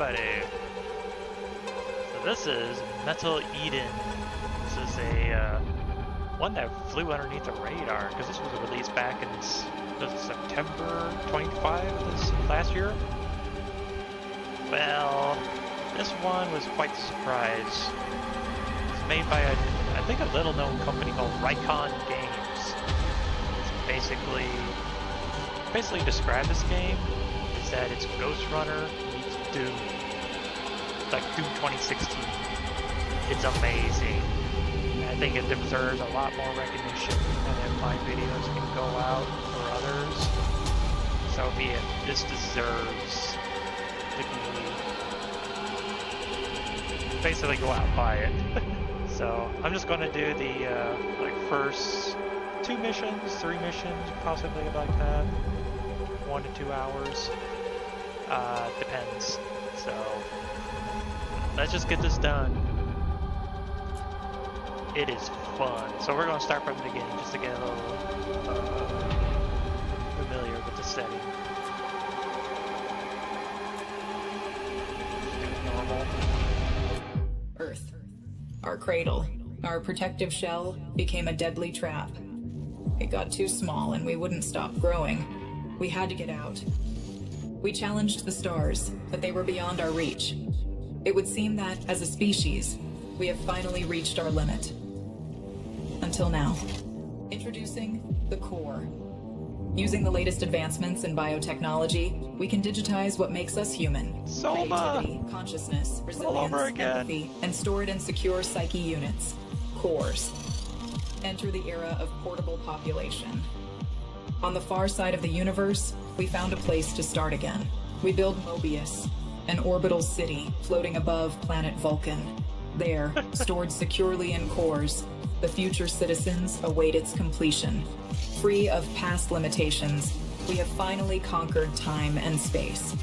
everybody! So this is Metal Eden. This is a one that flew underneath the radar because this was released back in September 25 of this last year. Well, this one was quite a surprise. It's made by I think a little-known company called Rycon Games. It's basically describe this game is that it's Ghost Runner meets Doom, like Doom 2016. It's amazing. I think it deserves a lot more recognition, and if my videos can go out for others, so be it. This deserves to be basically go out and buy it. So I'm just going to do the like first 2 missions, 3 missions, possibly like that. 1 to 2 hours. Depends. So let's just get this done. It is fun. So we're going to start from the beginning just to get a little familiar with the setting. Normal. Earth. Our cradle, our protective shell, became a deadly trap. It got too small and we wouldn't stop growing. We had to get out. We challenged the stars, but they were beyond our reach. It would seem that, as a species, we have finally reached our limit. Until now. Introducing the core. Using the latest advancements in biotechnology, we can digitize what makes us human. Soma! Creativity, consciousness, All resilience, over again. empathy, and store it in secure psyche units. Cores. Enter the era of portable population. On the far side of the universe, we found a place to start again. We build Mobius, an orbital city floating above planet Vulcan. There, stored securely in cores, the future citizens await its completion. Free of past limitations, we have finally conquered time and space.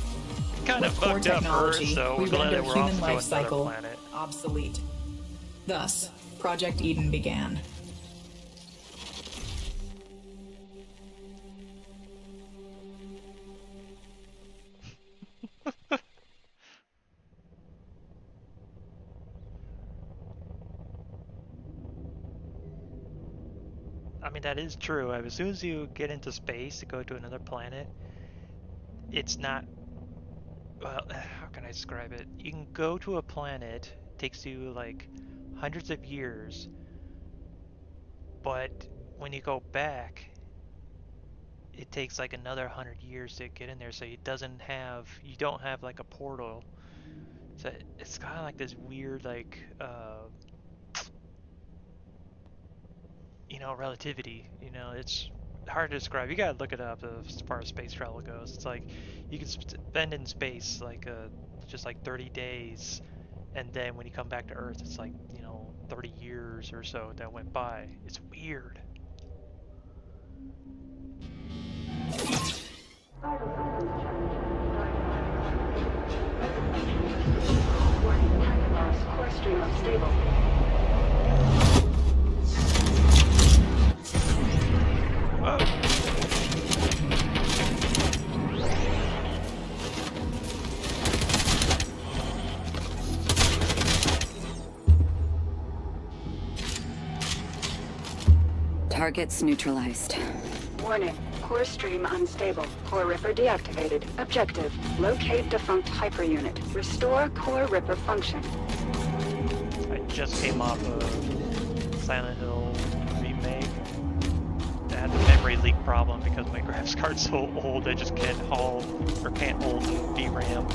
Kind of With core fucked up technology, first, so we we're glad render that we're human off to life another cycle planet. obsolete. Thus, Project Eden began. I mean, that is true. As soon as you get into space to go to another planet, it's not... Well, how can I describe it? You can go to a planet, takes you like hundreds of years, but when you go back, it takes like another 100 years to get in there, so you don't have like a portal. So it's kind of like this weird, like, relativity. It's hard to describe. You gotta look it up as far as space travel goes. It's like you can spend in space like just like 30 days, and then when you come back to Earth, it's like 30 years or so that went by. It's weird. Core stream unstable. Whoa. Targets neutralized. Warning. Core stream unstable. Core Ripper deactivated. Objective. Locate defunct hyper unit. Restore Core Ripper function. I just came off a Silent Hill remake. I had the memory leak problem because my graphics card's so old I just can't hold VRAM.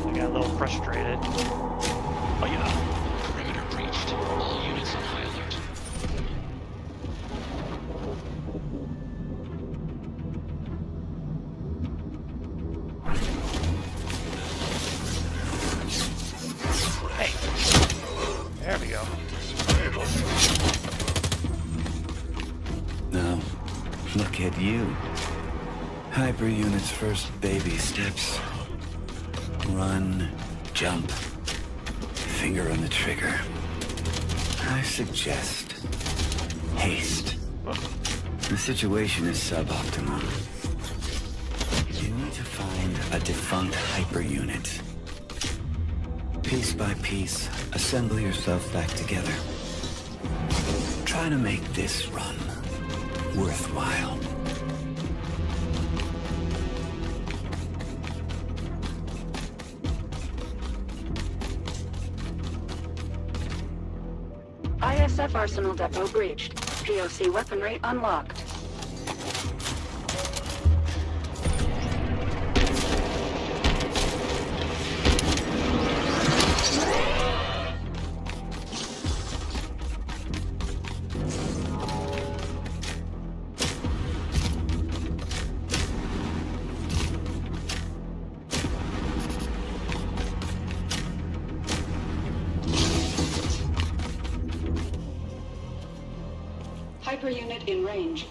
I got a little frustrated. Oh yeah. Perimeter breached. All units on high alert. Hey. There we go. Now, look at you. Hyper Unit's first baby steps. Run, jump, finger on the trigger. I suggest haste. The situation is suboptimal. You need to find a defunct hyper unit Piece by piece, assemble yourself back together. Try to make this run worthwhile. ISF Arsenal Depot breached. POC weaponry unlocked. Hyper unit in range.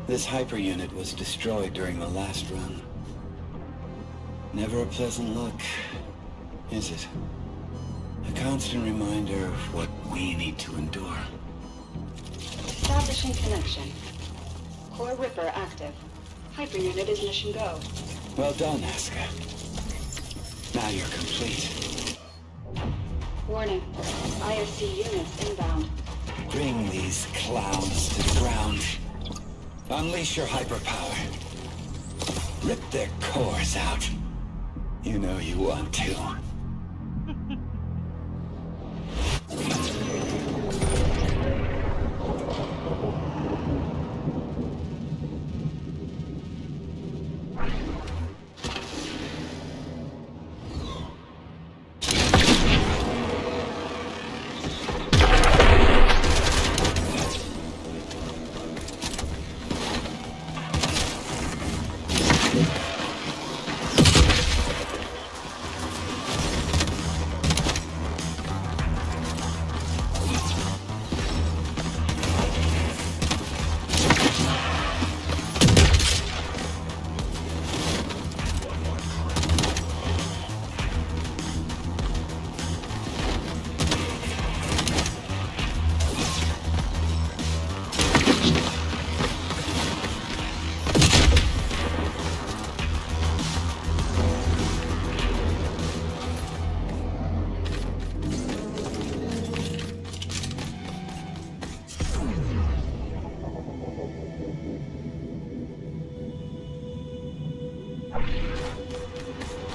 This hyper unit was destroyed during the last run. Never a pleasant look, is it? A constant reminder of what we need to endure. Establishing connection. Core Ripper active. Hyper unit is mission go. Well done, Asuka. Now you're complete. Warning. IRC units inbound. Bring these clowns to the ground. Unleash your hyperpower. Rip their cores out. You know you want to.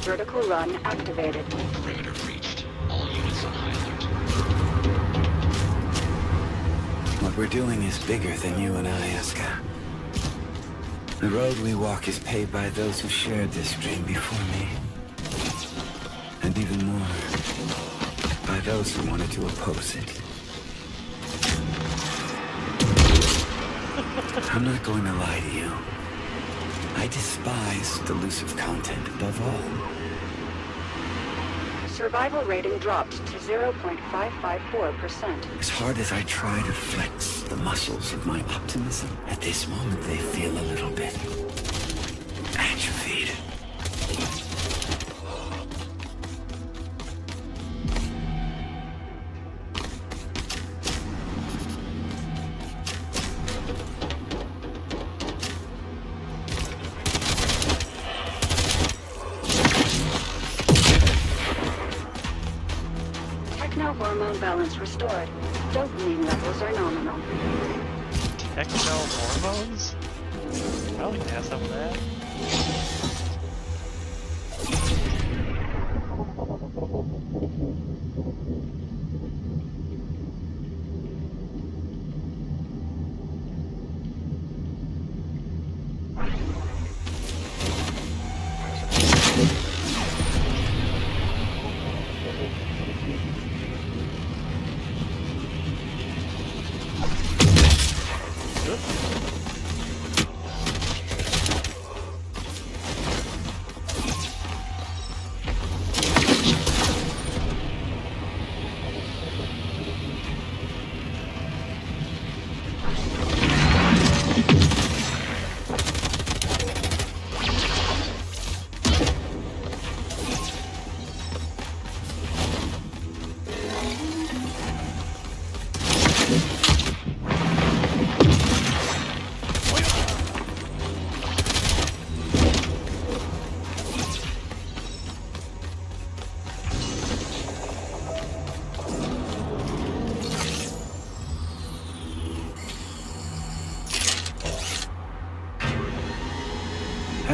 Vertical run activated. Perimeter breached. All units on high alert. What we're doing is bigger than you and I, Asuka. The road we walk is paved by those who shared this dream before me. And even more, by those who wanted to oppose it. I'm not going to lie to you. I despise delusive content above all. Survival rating dropped to 0.554%. As hard as I try to flex the muscles of my optimism, at this moment they feel a little bit atrophied. Hormone balance restored. Dopamine levels are nominal. Techno hormones? I like to have some of that.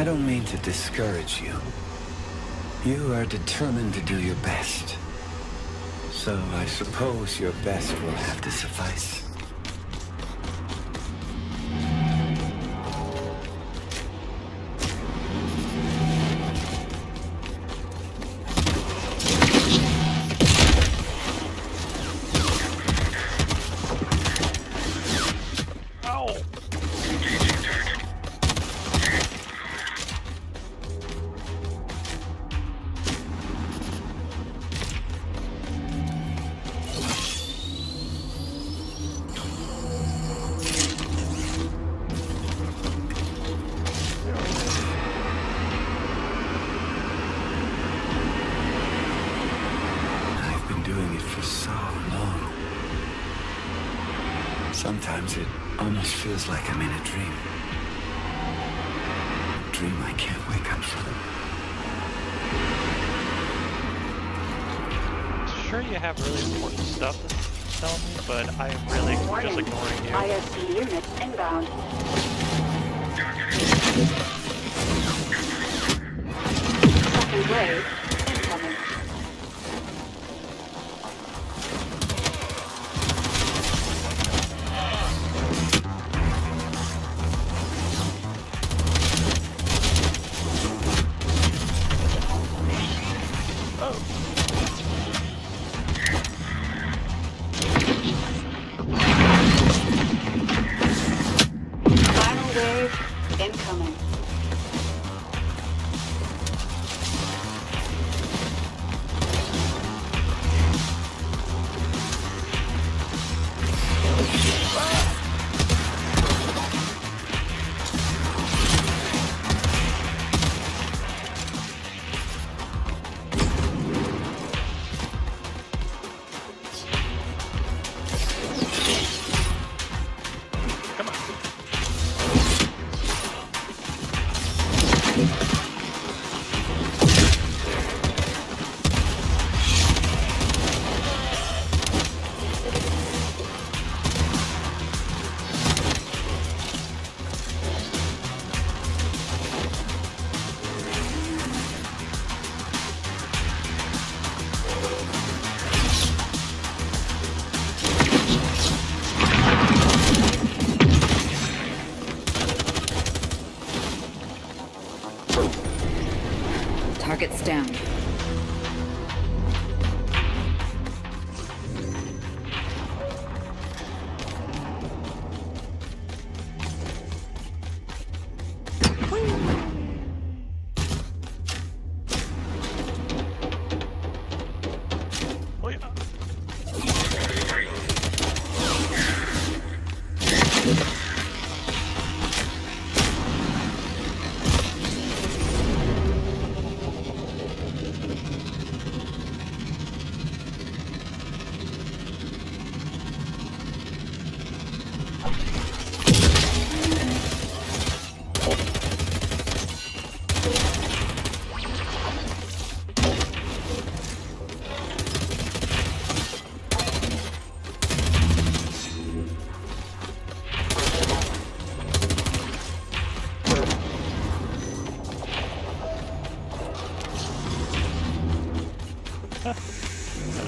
I don't mean to discourage you. You are determined to do your best. So I suppose your best will have to suffice. Sometimes it almost feels like I'm in a dream. A dream I can't wake up from. Sure, you have really important stuff to tell me, but I am really just ignoring you. ISC units inbound. Second wave incoming. Incoming. Target's down.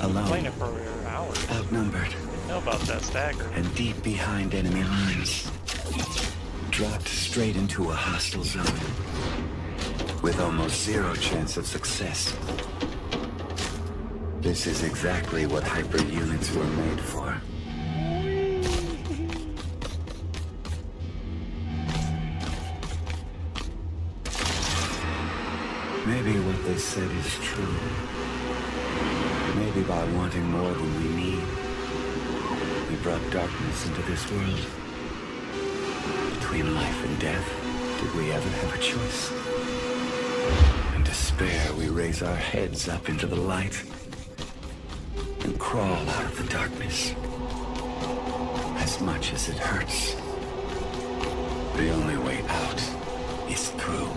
Alone. Playing it for hours. Outnumbered. I know about that stagger. And deep behind enemy lines. Dropped straight into a hostile zone. With almost zero chance of success. This is exactly what hyper units were made for. Maybe what they said is true. Maybe by wanting more than we need, we brought darkness into this world. Between life and death, did we ever have a choice? In despair, we raise our heads up into the light and crawl out of the darkness. As much as it hurts, the only way out is through.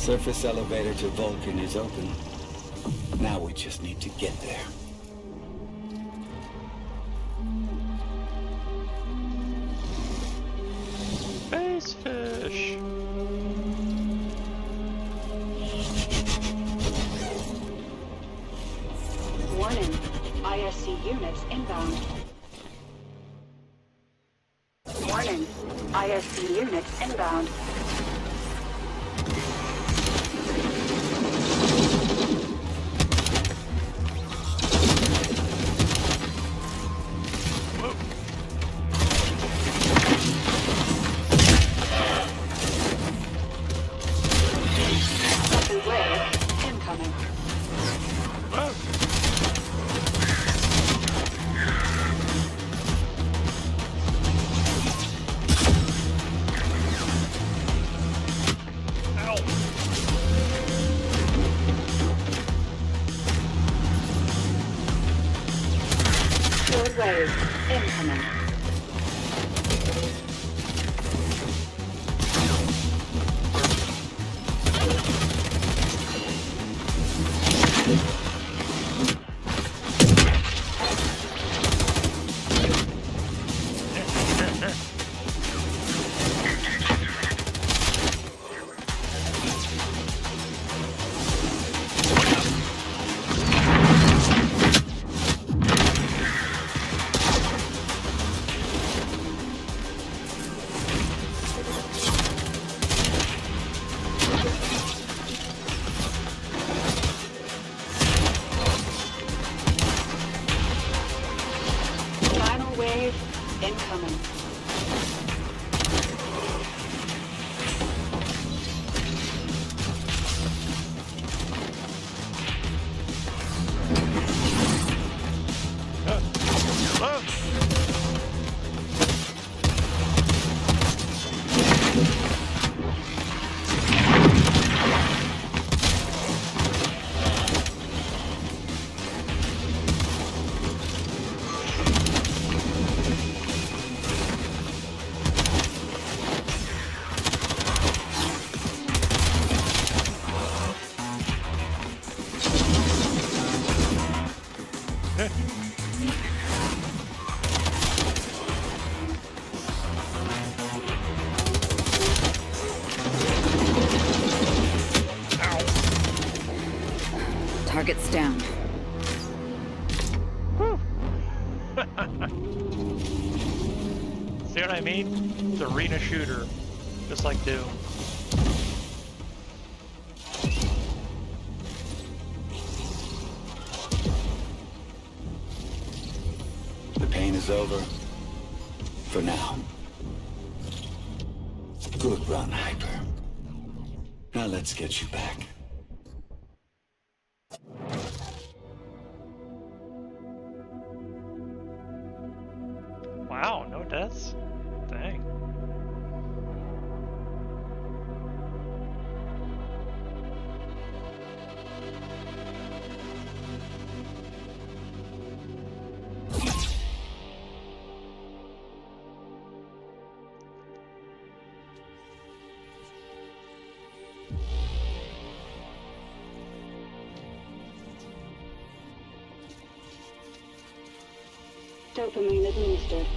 Surface elevator to Vulcan is open. Now we just need to get there. Space fish. Warning. ISC units inbound. Warning. ISC units inbound. Second wave incoming. Third wave incoming. Final wave incoming. Targets down. See what I mean? It's an arena shooter, just like Doom. The pain is over. For now. Good run, Hyper. Now let's get you back. Wow, no deaths? Dang. Dopamine administered.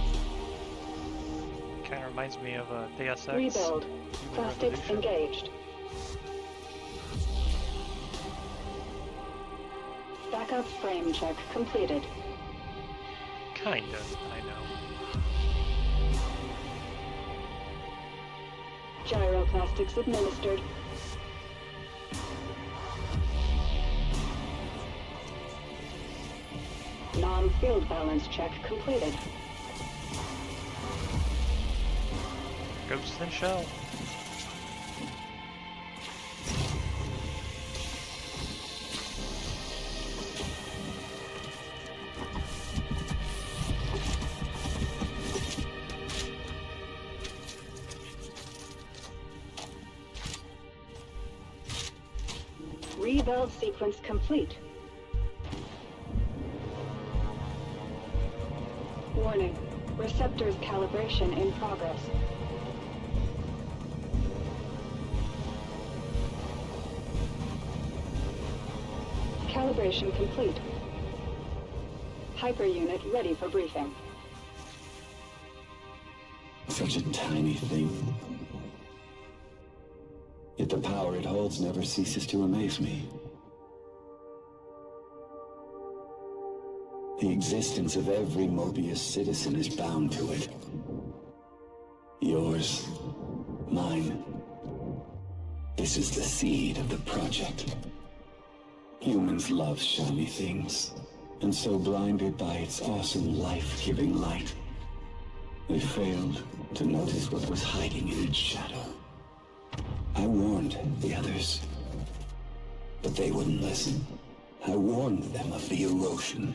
Kind of reminds me of Deus Ex. Rebuild. Human Plastics Revolution. engaged. Backup frame check completed. Kind of, I know. Gyroplastics administered. Non-field balance check completed. Ghost and Shell. Rebuild sequence complete. Warning. Receptors calibration in progress. Calibration complete. Hyper unit ready for briefing. Such a tiny thing. Yet the power it holds never ceases to amaze me. The existence of every Mobius citizen is bound to it. Yours, mine. This is the seed of the project. Humans love shiny things, and so blinded by its awesome life-giving light, they failed to notice what was hiding in its shadow. I warned the others, but they wouldn't listen. I warned them of the erosion.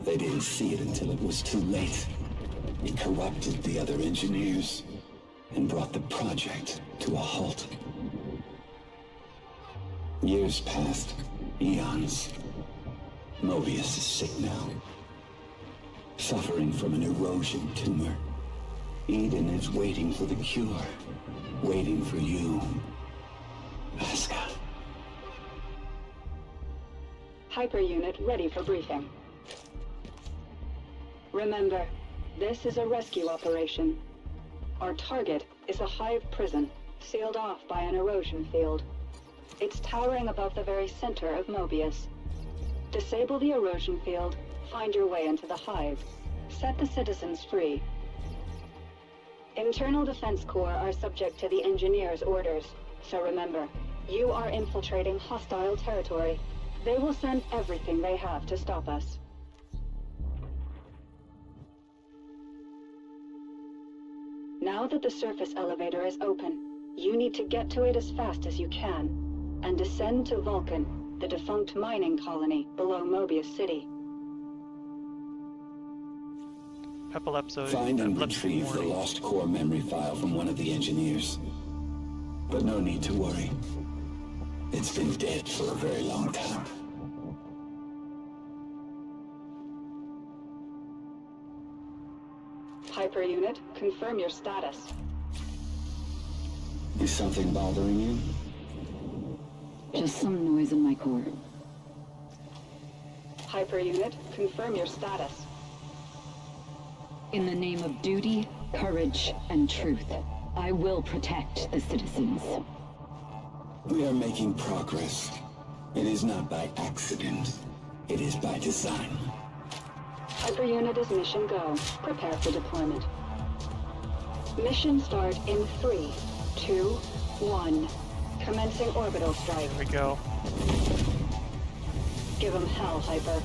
They didn't see it until it was too late. It corrupted the other engineers and brought the project to a halt. Years passed, eons. Mobius is sick now, suffering from an erosion tumor. Eden is waiting for the cure, waiting for you, Asuka. Hyper unit ready for briefing. Remember, this is a rescue operation. Our target is a hive prison, sealed off by an erosion field. It's towering above the very center of Mobius. Disable the erosion field, find your way into the hive. Set the citizens free. Internal Defense Corps are subject to the Engineers' orders, so remember, you are infiltrating hostile territory. They will send everything they have to stop us. Now that the surface elevator is open, you need to get to it as fast as you can, and descend to Vulcan, the defunct mining colony below Mobius City. Couple episodes. Find and retrieve the lost core memory file from one of the engineers. But no need to worry. It's been dead for a very long time. Hyper unit, confirm your status. Is something bothering you? Just some noise in my core. Hyper unit, confirm your status. In the name of duty, courage, and truth, I will protect the citizens. We are making progress. It is not by accident. It is by design. Hyper unit is mission go. Prepare for deployment. Mission start in 3, 2, 1. Commencing orbital strike. Here we go. Give them hell, Hyper.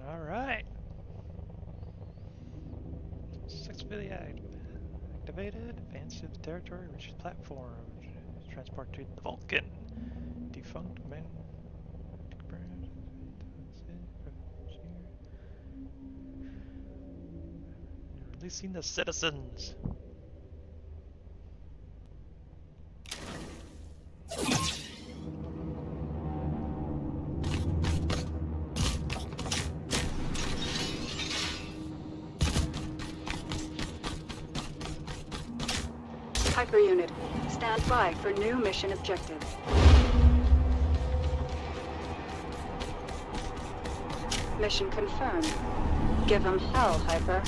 All right. Successfully activated. Advance to the territory. Reaches platform. Transport to the Vulcan. Defunct man. Releasing the citizens. Hyper unit, stand by for new mission objectives. Mission confirmed. Give them hell, Hyper.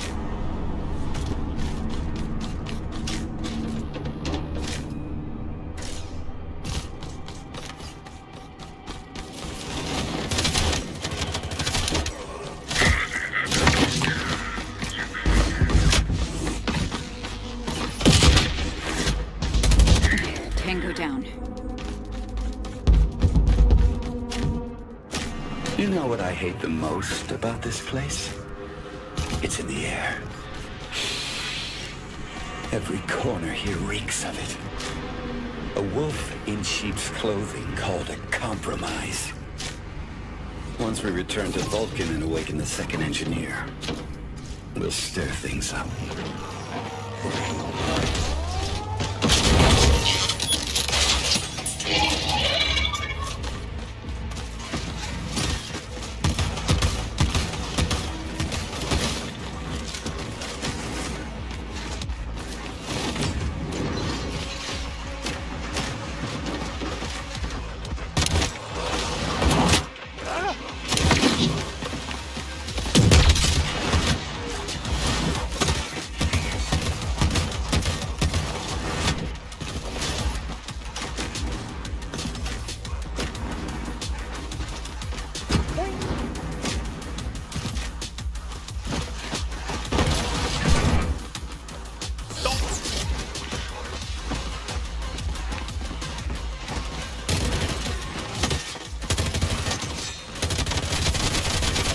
Tango down. You know what I hate the most about this place? It's in the air. Every corner here reeks of it. A wolf in sheep's clothing called a compromise. Once we return to Vulcan and awaken the second engineer, We'll stir things up.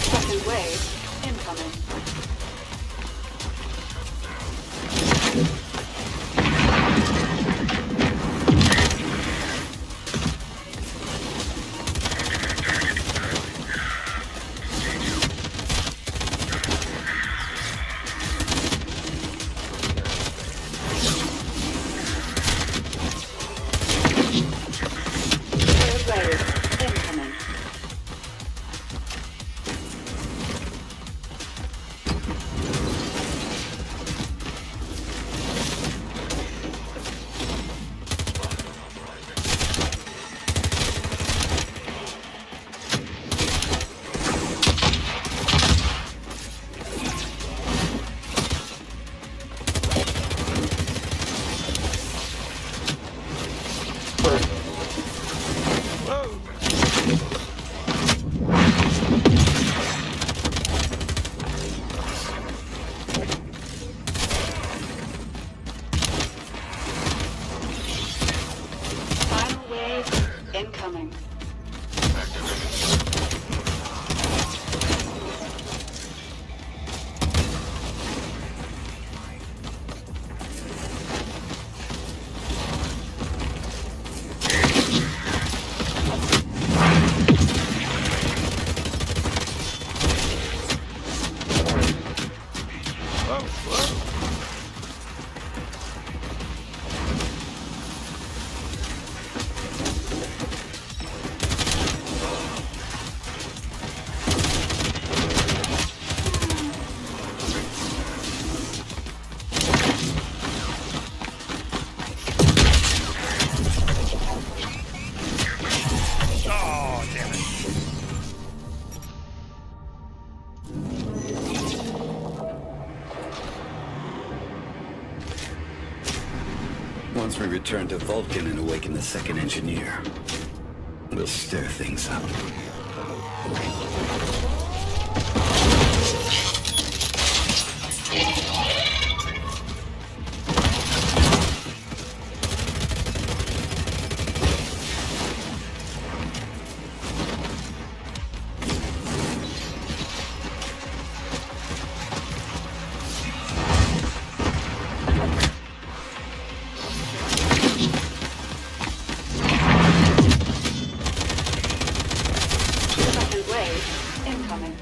Second wave incoming. Third wave incoming. Final wave incoming. Oh, damn it. Once we return to Vulcan and awaken the second engineer, we'll stir things up. Second wave incoming.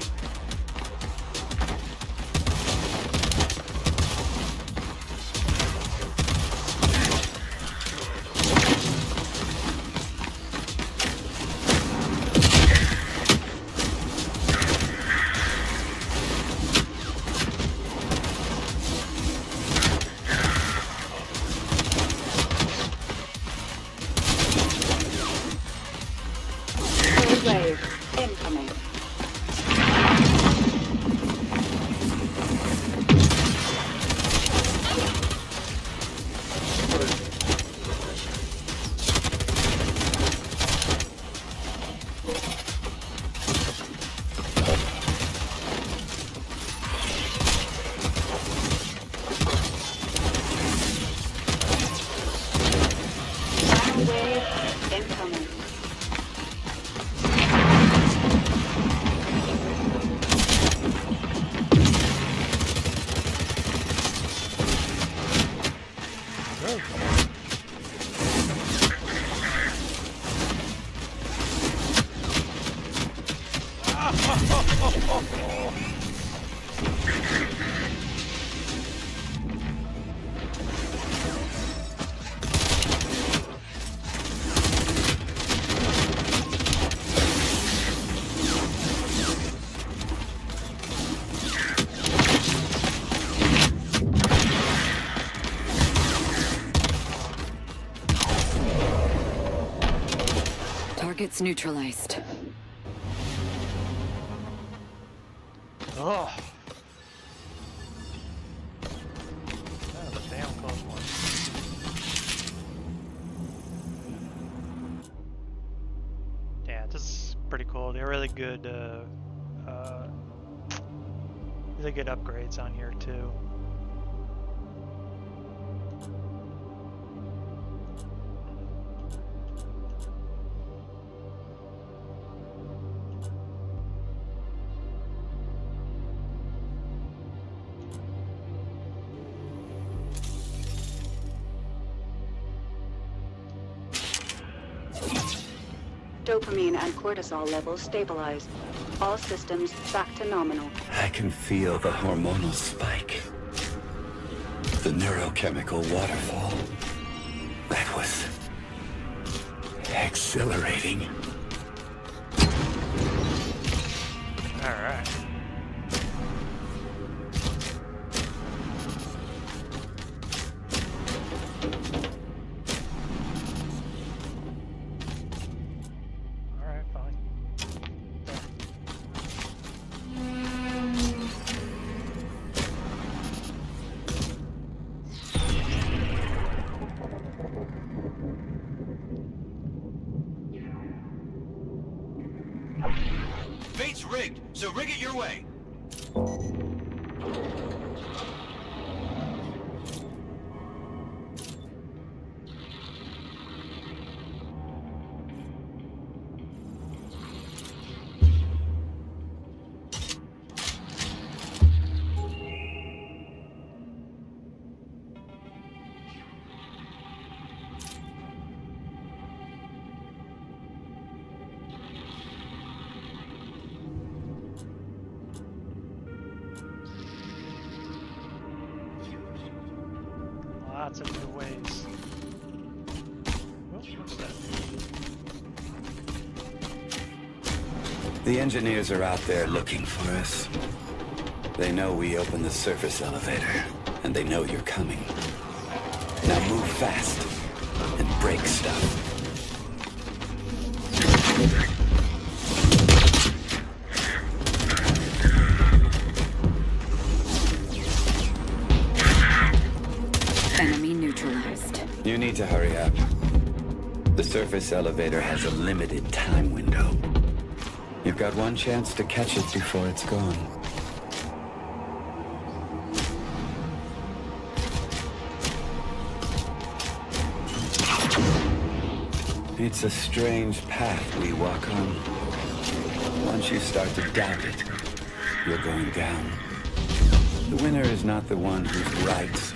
Third wave incoming. Final wave incoming. Target's neutralized. Oh. That was a damn close one. Yeah, this is pretty cool. They're really good upgrades on here too. Dopamine and cortisol levels stabilized. All systems back to nominal. I can feel the hormonal spike. The neurochemical waterfall. That was exhilarating. All right. Bait's rigged, so rig it your way. Lots of new ways. Oh, what's that? The engineers are out there looking for us. They know we opened the surface elevator, and they know you're coming. Now move fast and break stuff. Enemy neutralized. You need to hurry up. The surface elevator has a limited time window. You've got one chance to catch it before it's gone. It's a strange path we walk on. Once you start to doubt it, you're going down. The winner is not the one who's right,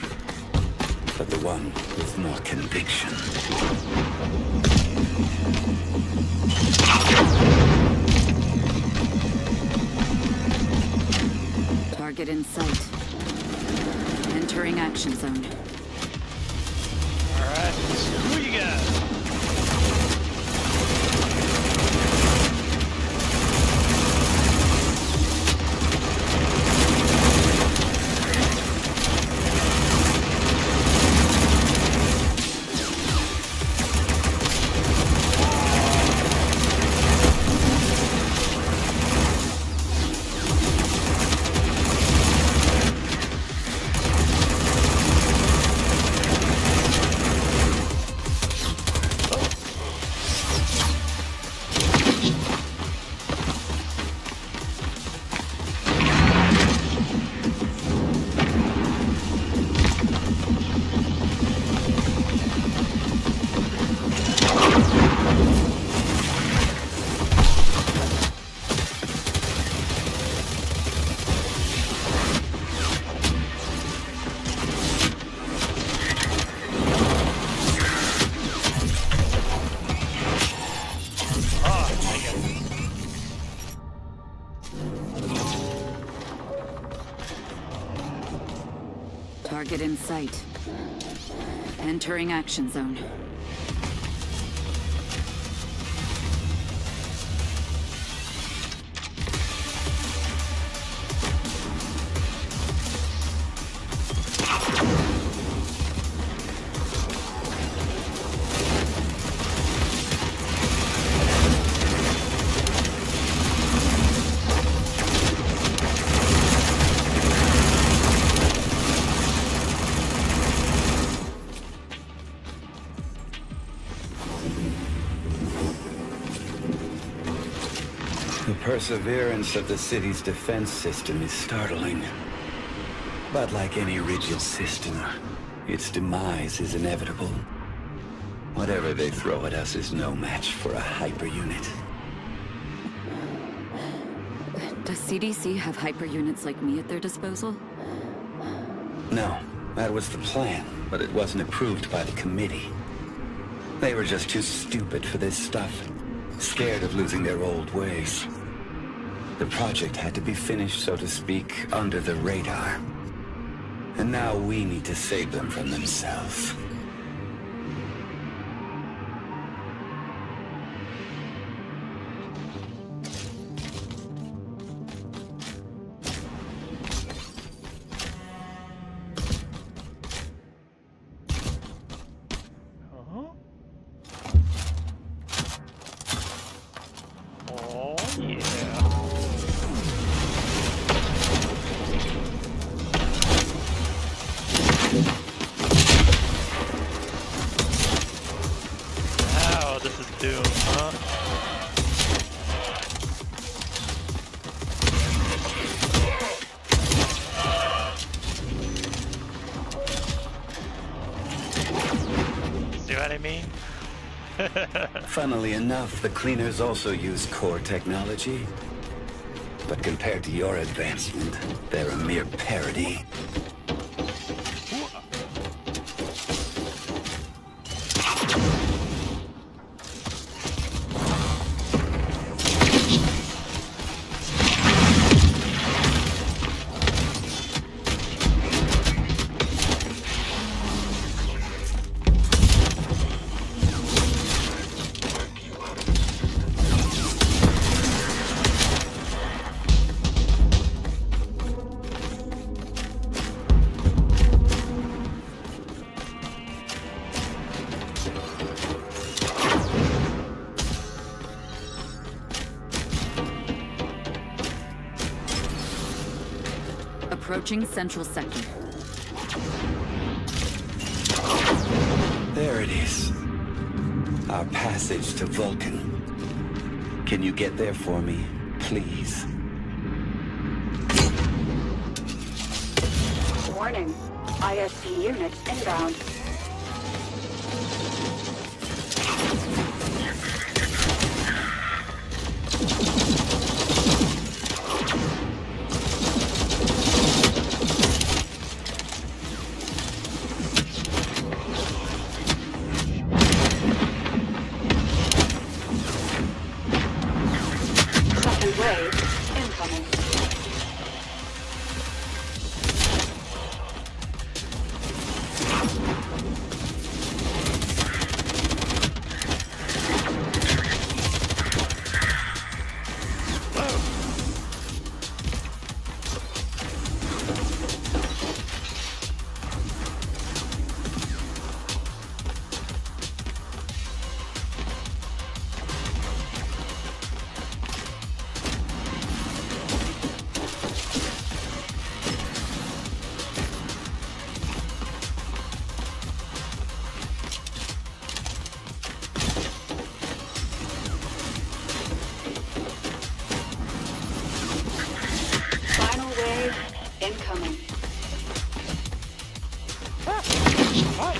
but the one with more conviction. Target in sight. Entering action zone. Alright, who you got? Target in sight. Entering action zone. The perseverance of the city's defense system is startling. But like any rigid system, its demise is inevitable. Whatever they throw at us is no match for a hyper unit. Does CDC have hyper units like me at their disposal? No, that was the plan, but it wasn't approved by the committee. They were just too stupid for this stuff, scared of losing their old ways. The project had to be finished, so to speak, under the radar. And now we need to save them from themselves. Huh? Oh, yeah. Wow, this is doom, huh? See what I mean? Funnily enough, the cleaners also use core technology. But compared to your advancement, they're a mere parody. Approaching Central Sector. There it is. Our passage to Vulcan. Can you get there for me, please? Warning. ISP units inbound. Second wave incoming. Final wave incoming. Hi.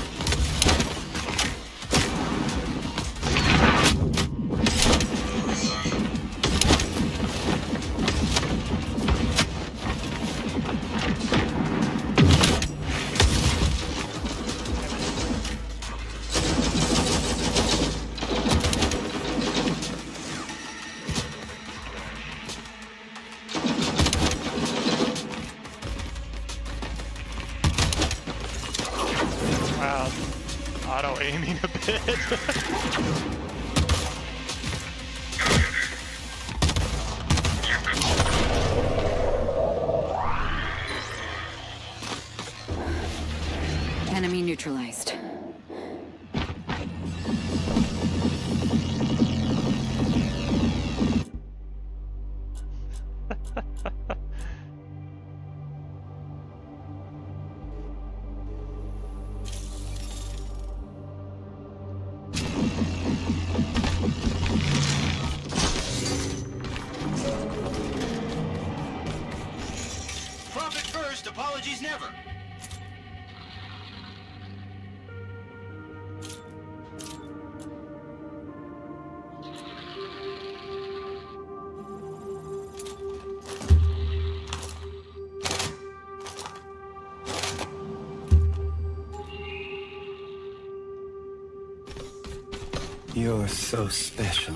Wow, auto-aiming a bit. Enemy neutralized. Apologies never. You're so special.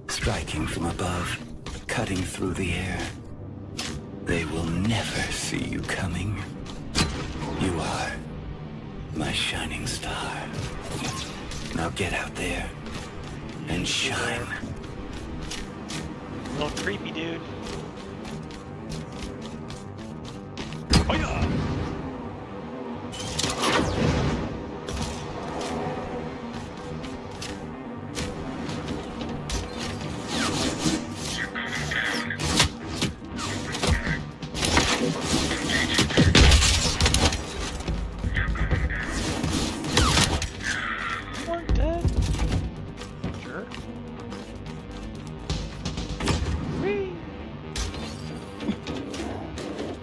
Striking from above, cutting through the air. They will never see you coming. You are my shining star. Now get out there and shine. A little creepy, dude. Oh yeah!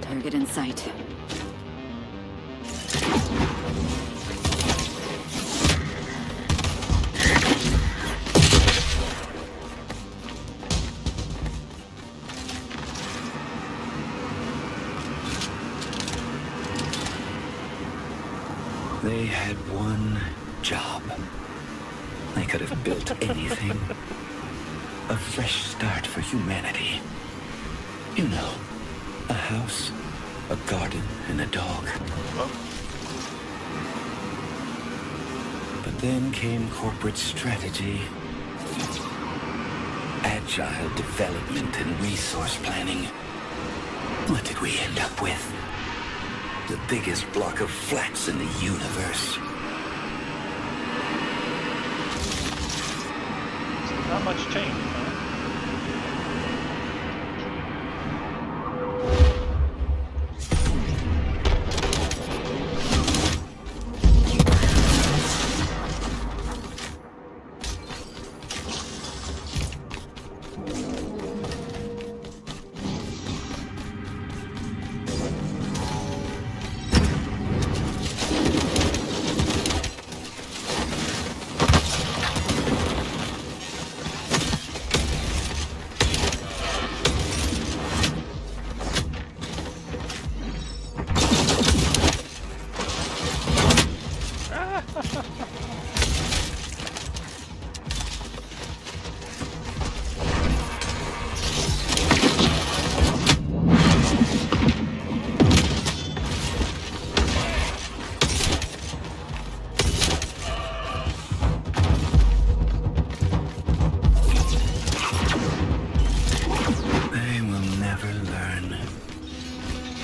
Target in sight. They had one job. They could have built anything. A fresh start for humanity. You know, a house, a garden, and a dog. But then came corporate strategy, agile development, and resource planning. What did we end up with? The biggest block of flats in the universe. Not much change, huh?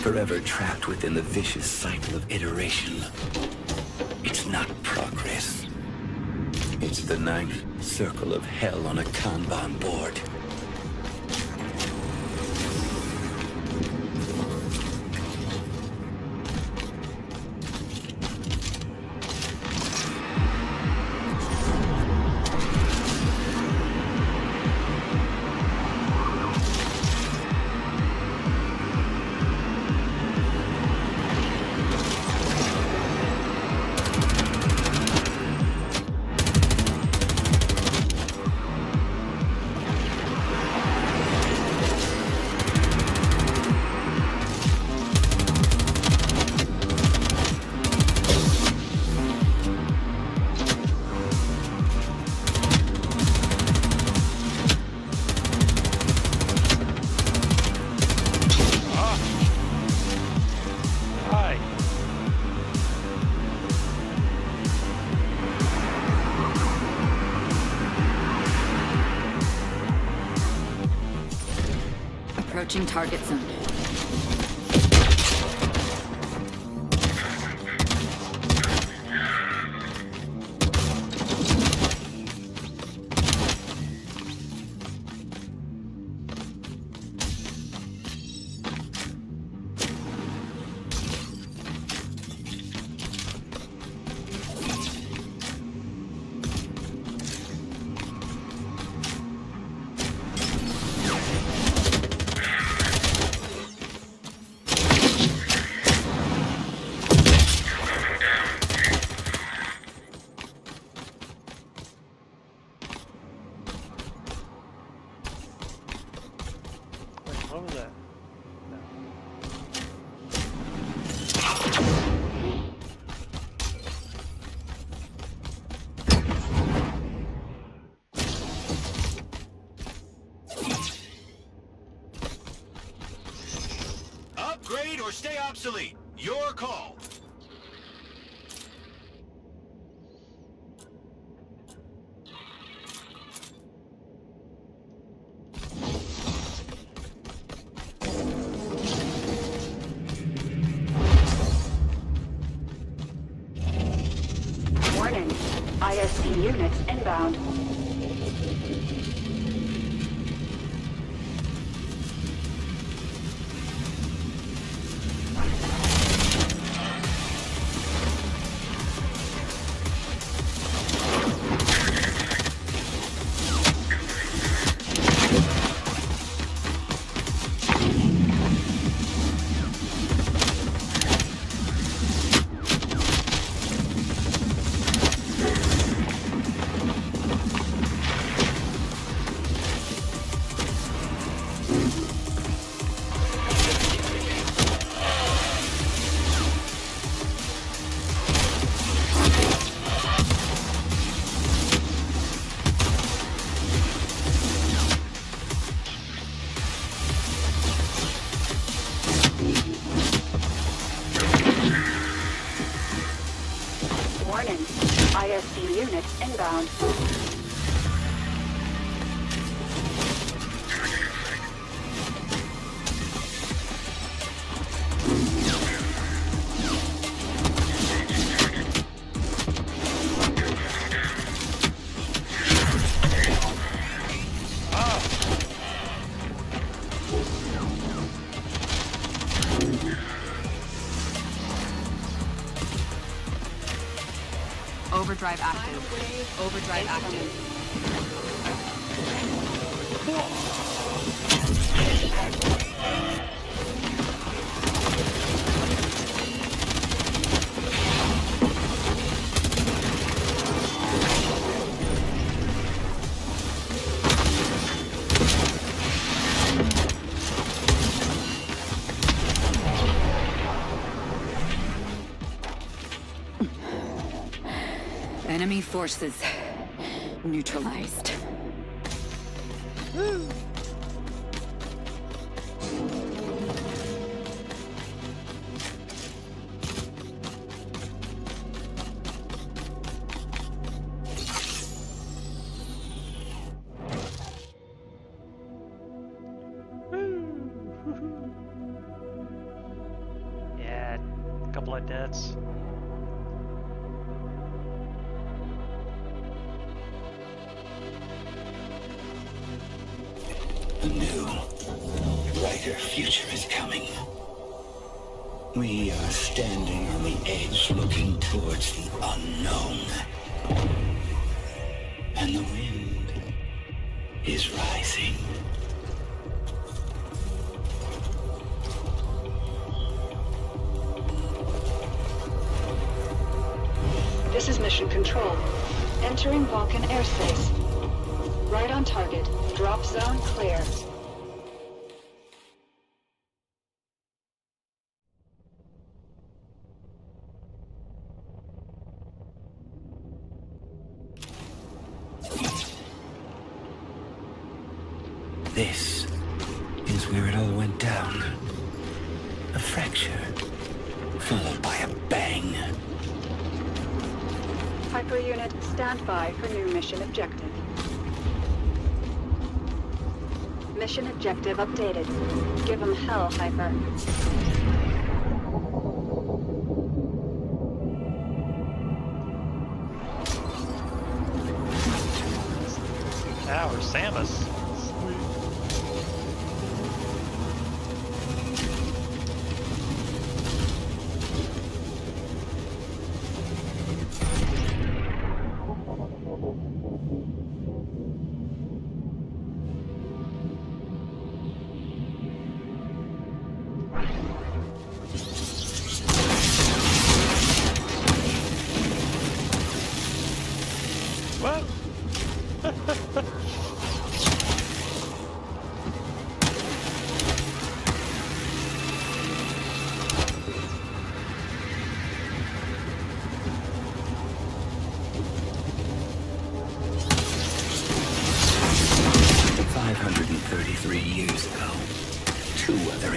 Forever trapped within the vicious cycle of iteration. It's not progress. It's the ninth circle of hell on a Kanban board. Approaching target zone. What was that? No. Upgrade or stay obsolete. Your call. Warning. ISP units inbound. Warning. ISP units inbound. Overdrive active. Overdrive active. Enemy forces neutralized. Yeah, a couple of deaths. A new, brighter future is coming. We are standing on the edge looking towards the unknown. And the wind is rising. This is Mission Control. Entering Vulcan airspace. Right on target. Drop zone clear. This is where it all went down. A fracture, followed by a bang. Hyper unit, stand by for new mission objective. Mission objective updated. Give them hell, Hyper. Or Samus. What?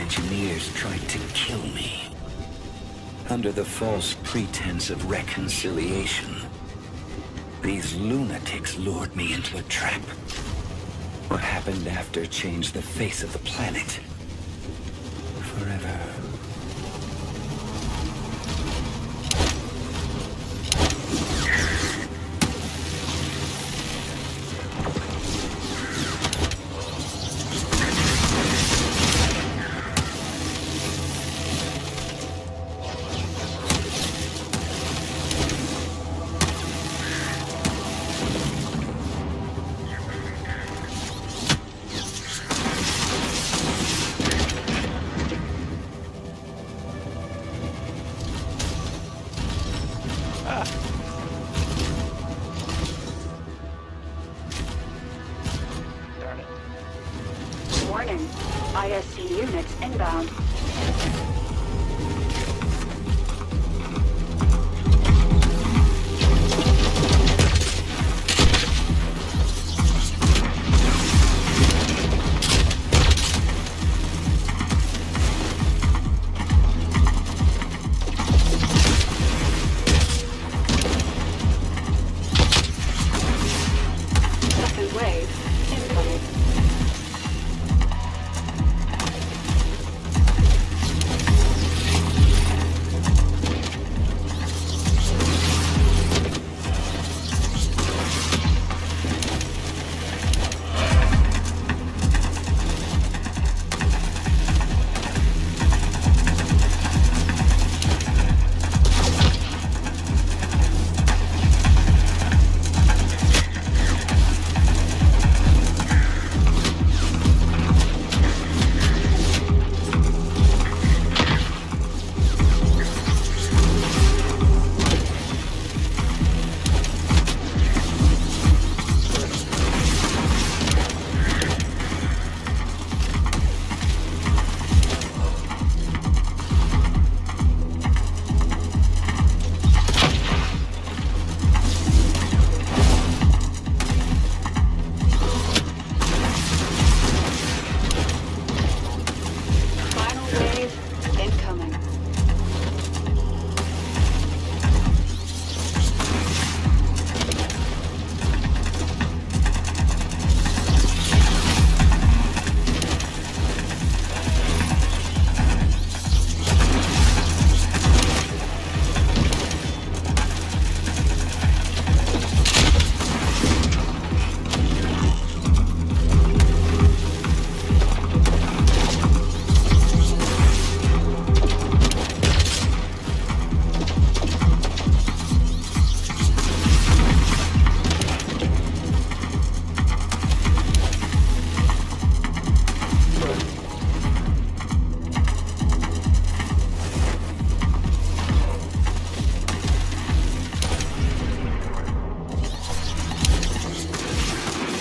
engineers tried to kill me. Under the false pretense of reconciliation. These lunatics lured me into a trap. What happened after changed the face of the planet. Forever. Darn it. Warning. ISC units inbound. Second wave incoming. Final wave incoming.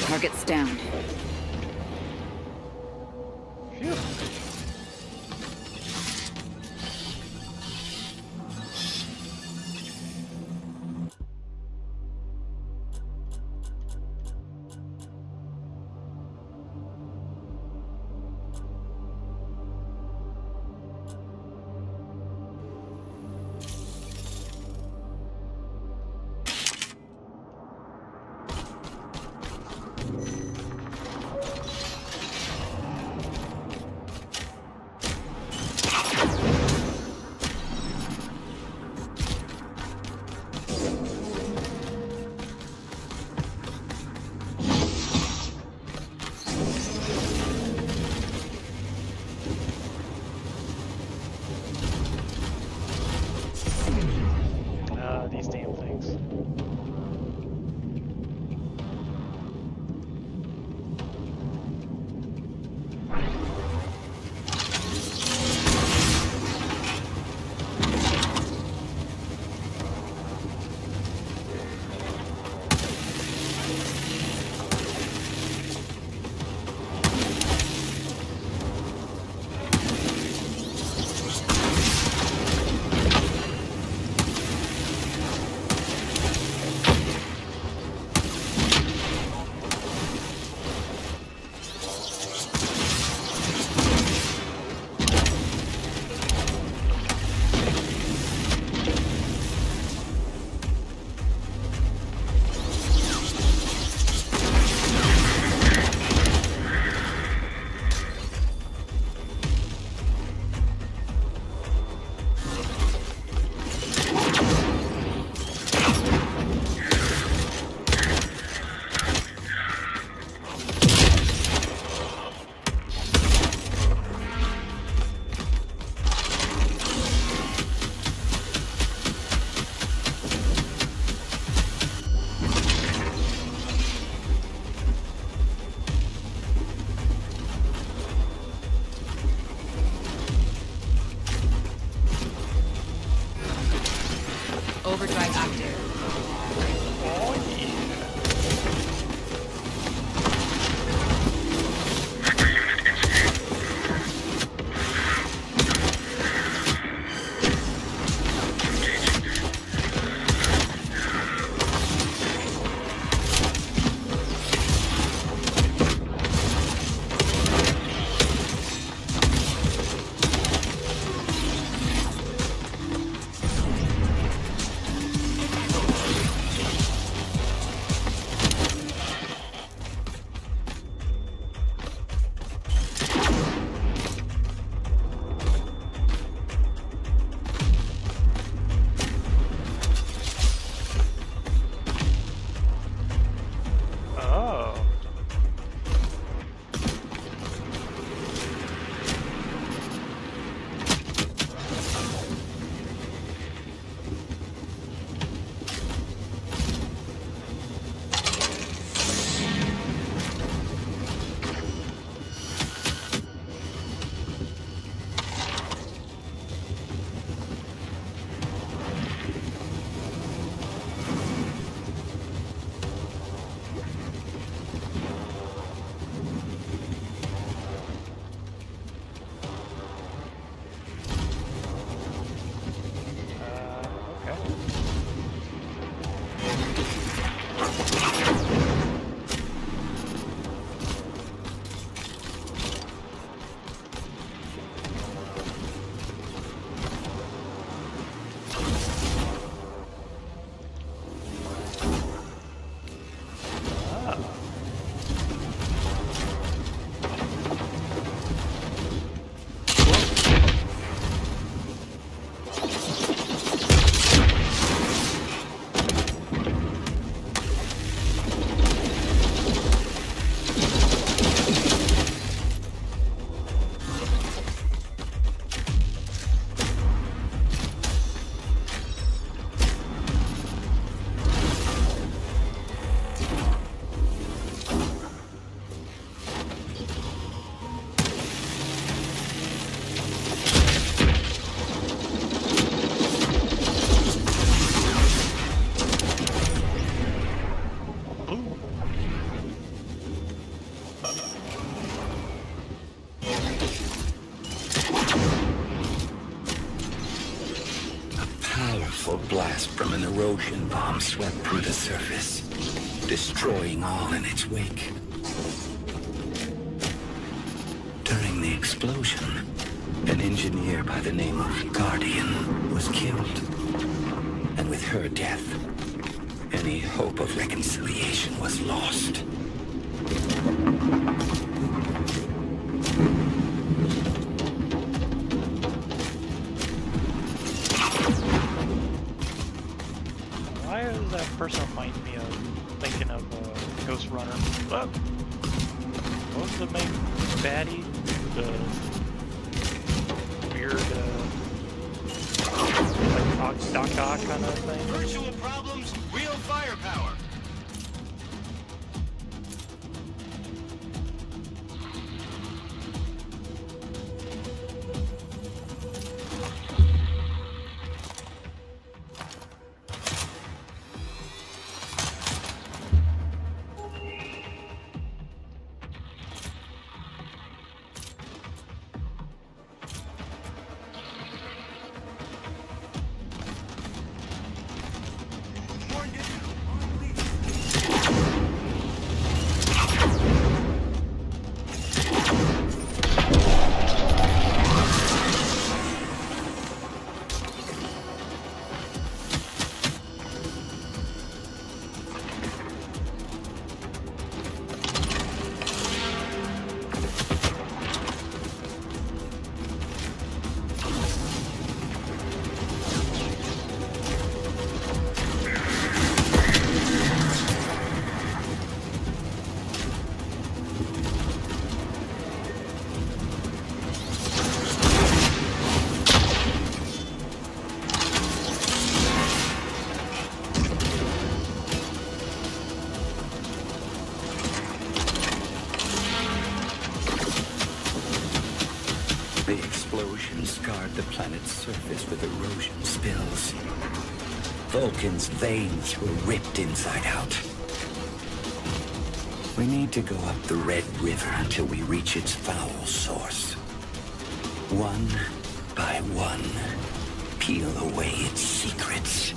Target's down. Phew. powerful blast from an erosion bomb swept through the surface, destroying all in its wake. During the explosion, an engineer by the name of Guardian was killed. And with her death, any hope of reconciliation was lost. Why does that person remind me of thinking of Ghost Runner? What was the main baddie? The weird, like Doc kind of thing? Virtual problems, real firepower. The explosion scarred the planet's surface with erosion spills. Vulcan's veins were ripped inside out. We need to go up the Red River until we reach its foul source. One by one, peel away its secrets.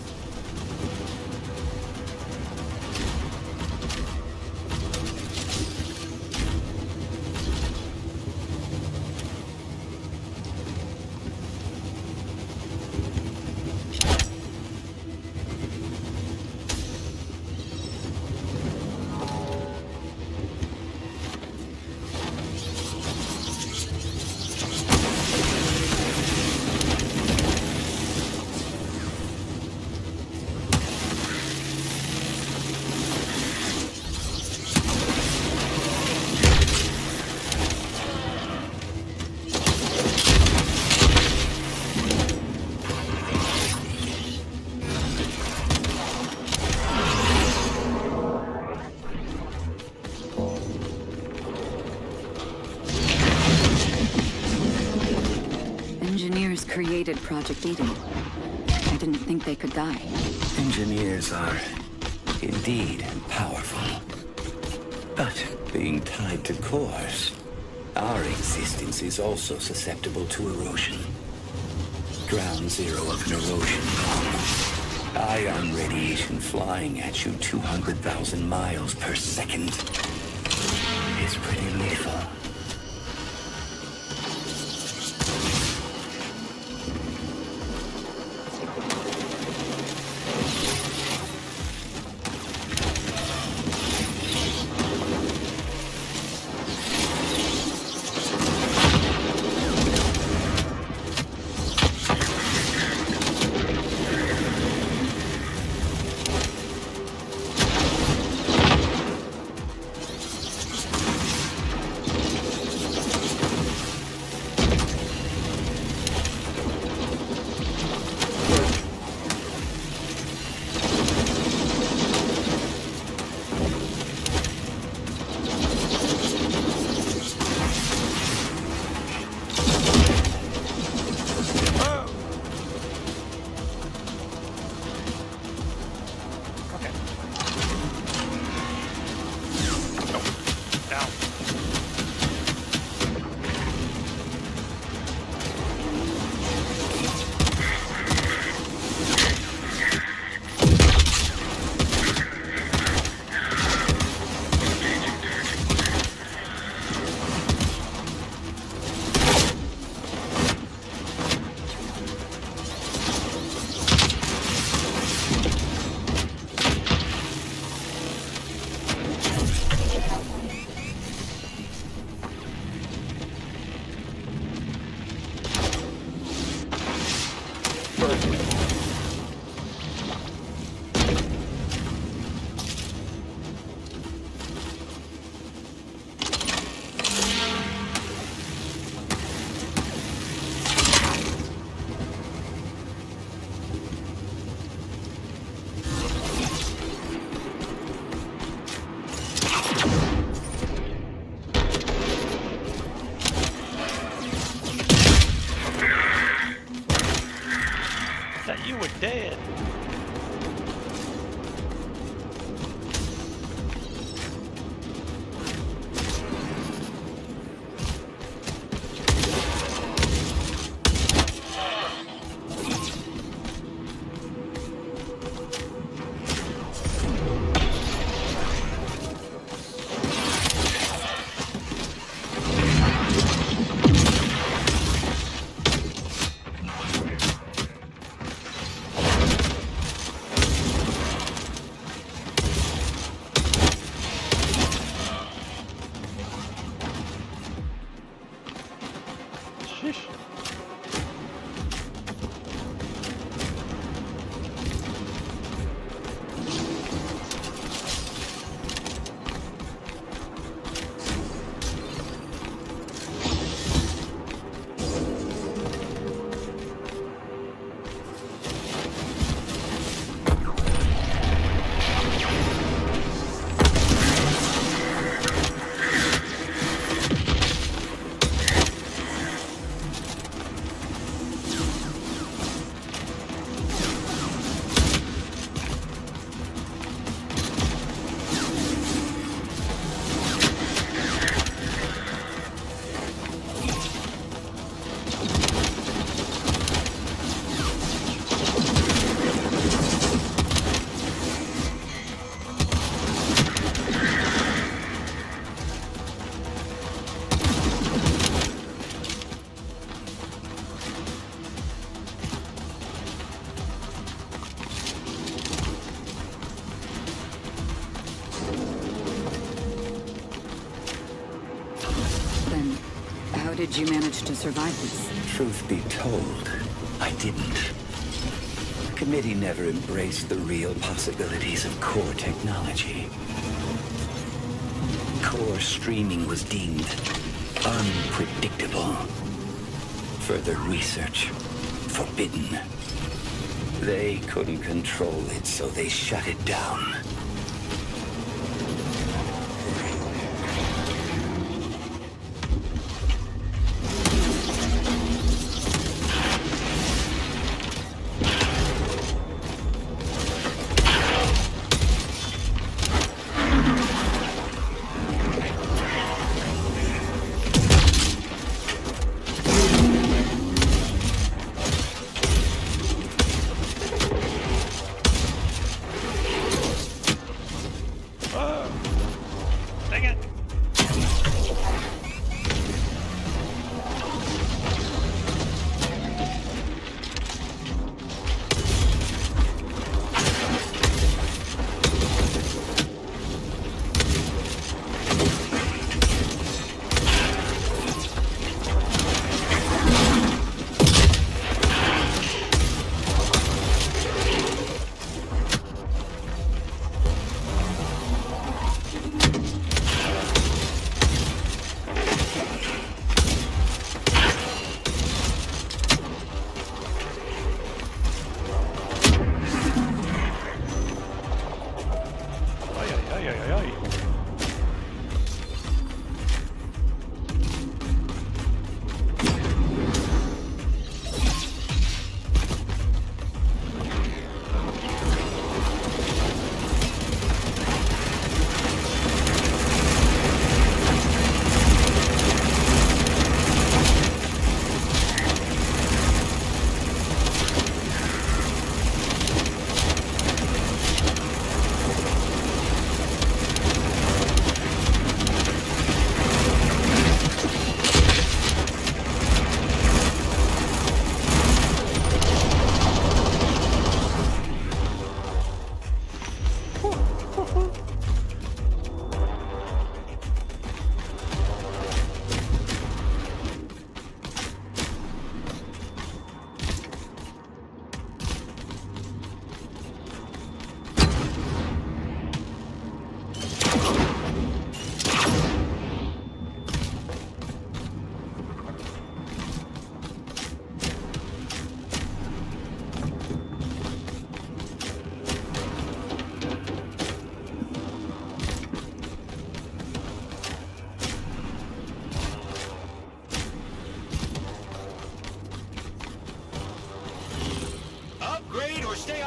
Engineers created Project Eden. I didn't think they could die. Engineers are indeed powerful. But being tied to cores, our existence is also susceptible to erosion. Ground zero of an erosion bomb. Ion radiation flying at you 200,000 miles per second is pretty lethal. That you were dead. Sheesh. Then, how did you manage to survive this? Truth be told, I didn't. The committee never embraced the real possibilities of core technology. Core streaming was deemed unpredictable. Further research forbidden. They couldn't control it, so they shut it down.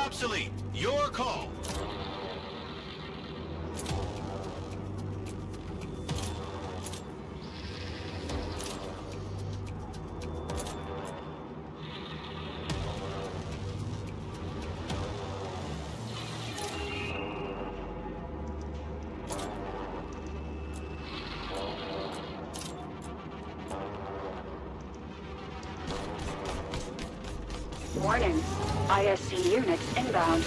obsolete. Your call. Warning. ISC units inbound.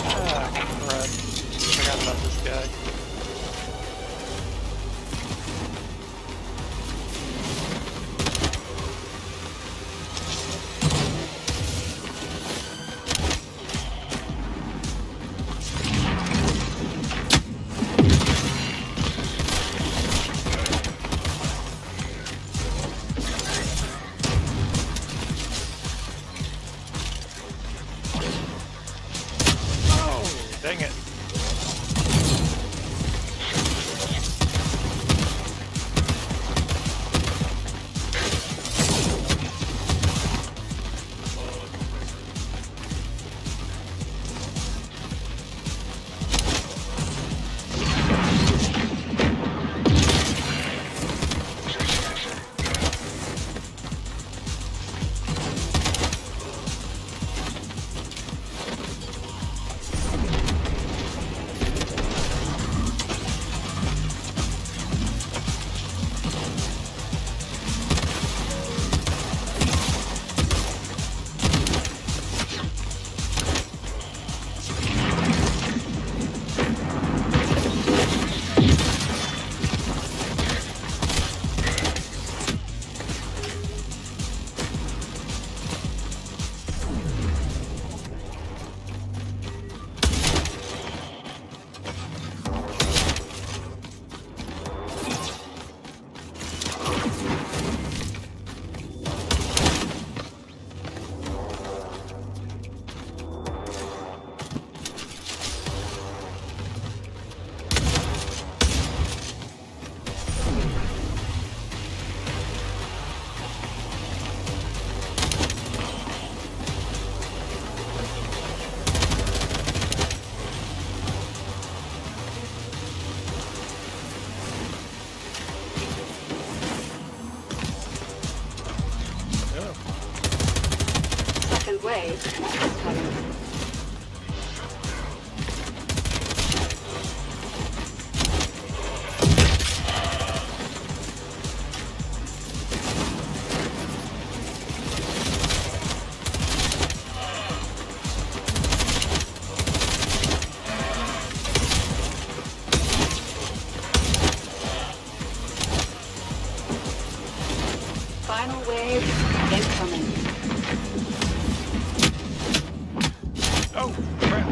Ah, crud. Forgot about this guy. Dang it. Second wave is coming. Final wave incoming. Oh, crap.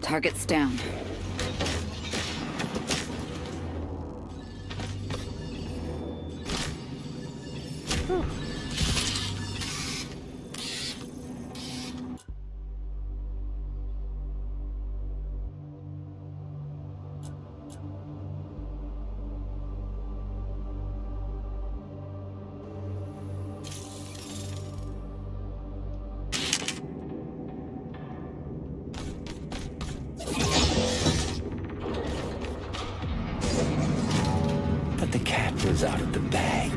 Target's down. But the cat was out of the bag.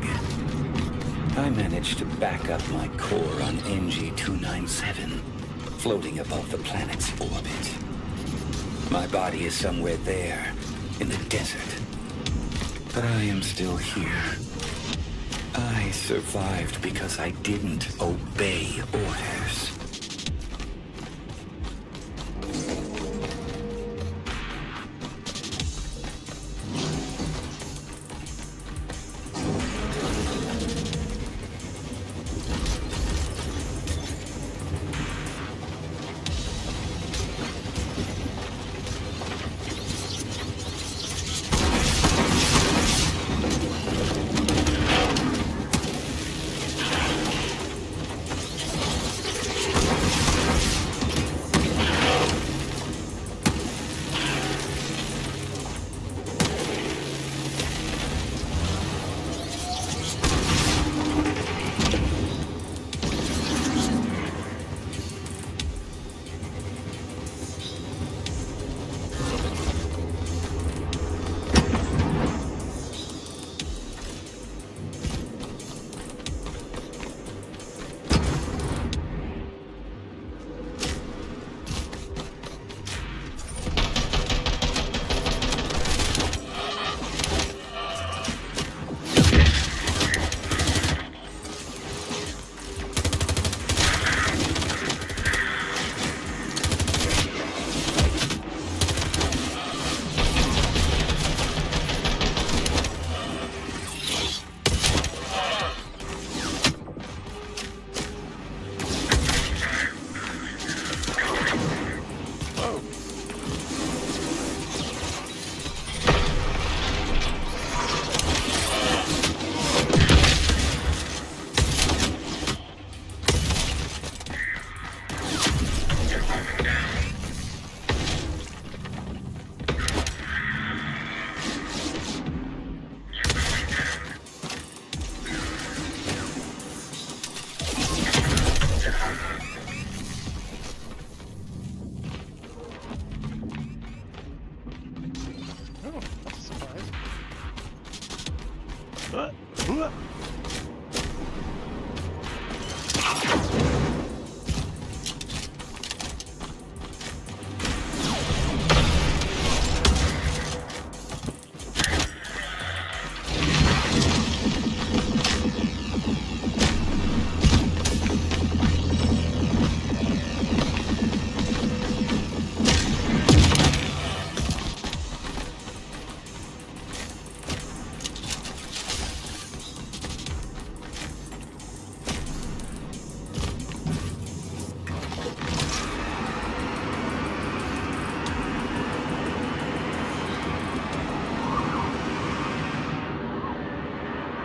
I managed to back up my core on NG-297, floating above the planet's orbit. My body is somewhere there, in the desert, But I am still here. I survived because I didn't obey orders.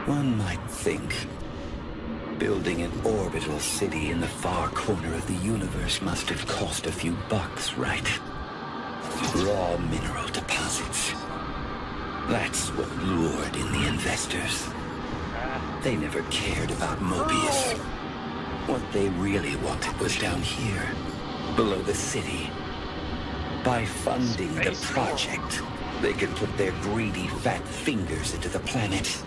One might think building an orbital city in the far corner of the universe must have cost a few bucks, right? Raw mineral deposits. That's what lured in the investors. They never cared about Mobius. What they really wanted was down here, below the city. By funding the project, they could put their greedy fat fingers into the planet.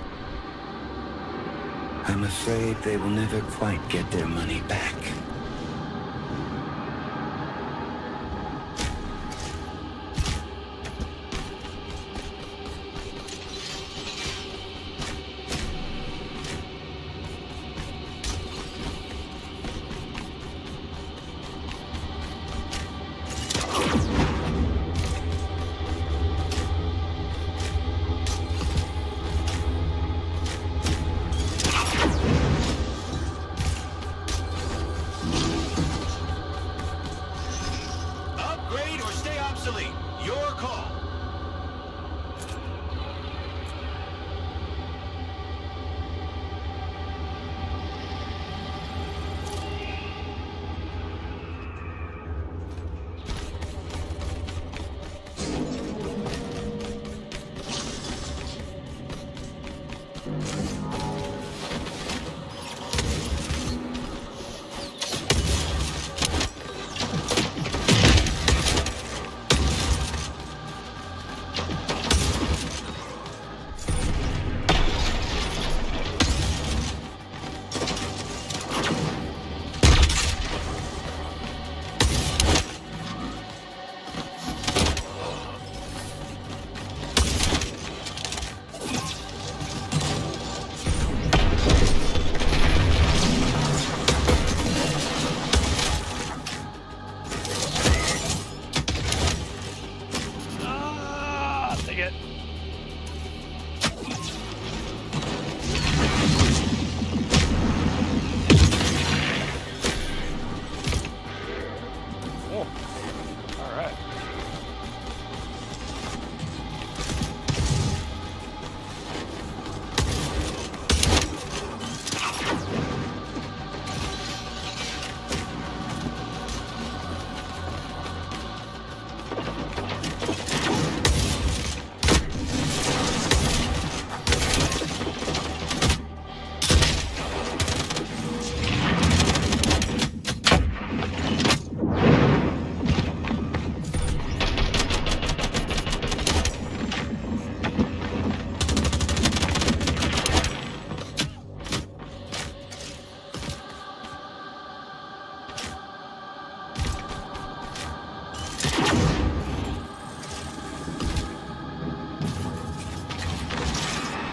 I'm afraid they will never quite get their money back. cool. All right.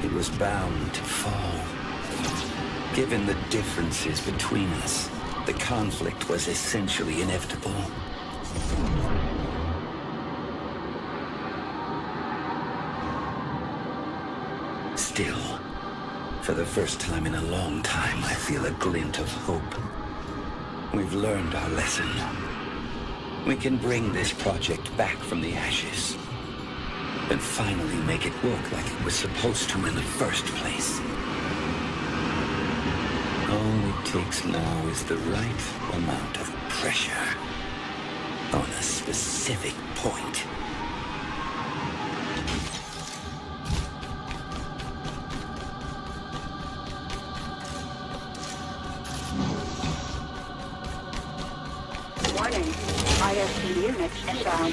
It was bound to fall. Given the differences between us, the conflict was essentially inevitable. Still, for the first time in a long time, I feel a glint of hope. We've learned our lesson. We can bring this project back from the ashes, and finally make it work like it was supposed to in the first place. All it takes now is the right amount of pressure on a specific point. Warning. ISP units down.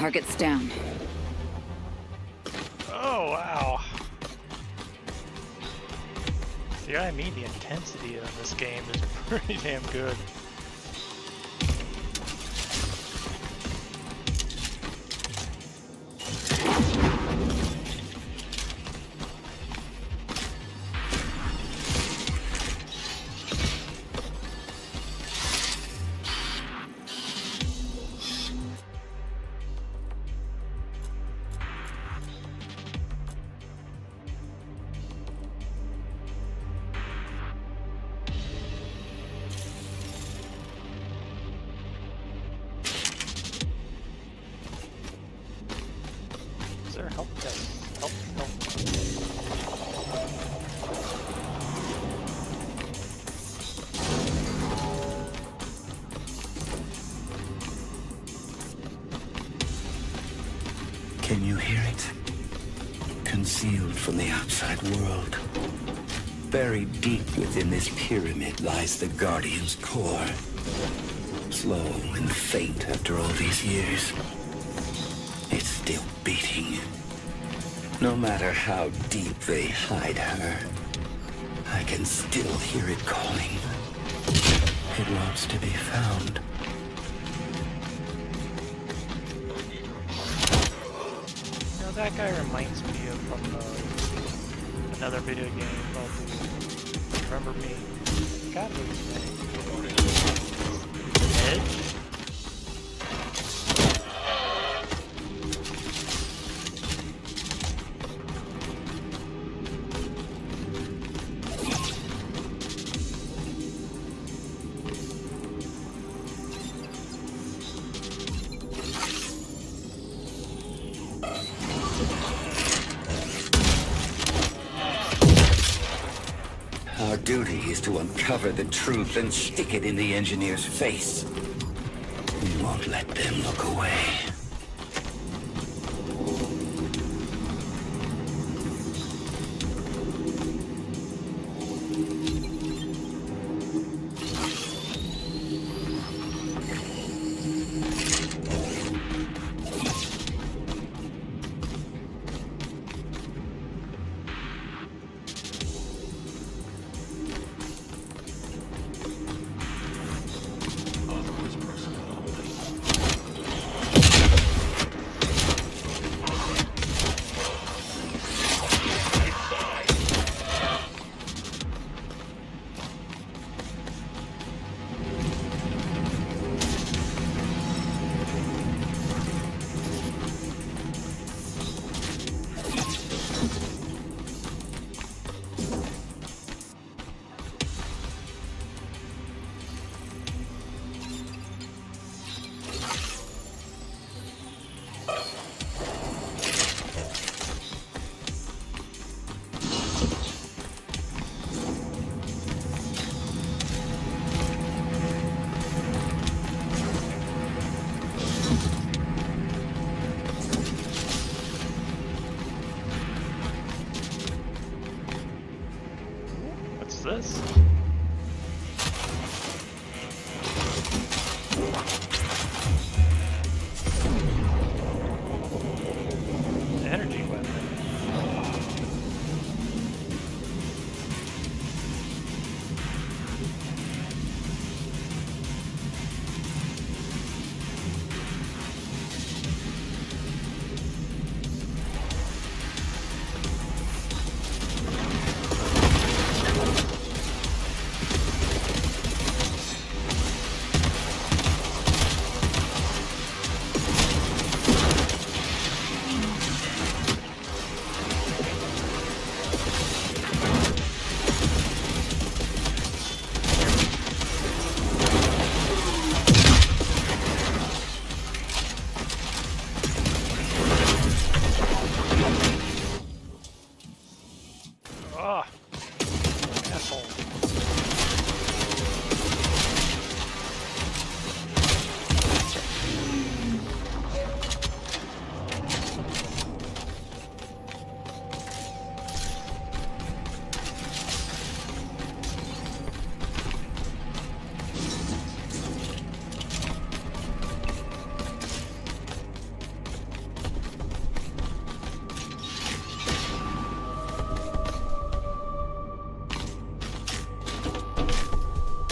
Target's down. Oh, wow. See what I mean? The intensity in this game is pretty damn good. Is there help? Yes. Help, help. Can you hear it? Concealed from the outside world. Buried deep within this pyramid lies the Guardian's core. Slow and faint after all these years. It's still beating. No matter how deep they hide her, I can still hear it calling. It wants to be found. You know, that guy reminds me of from another video game called Remember Me. God, what's his name? Edge? Our duty is to uncover the truth and stick it in the engineer's face. We won't let them look away.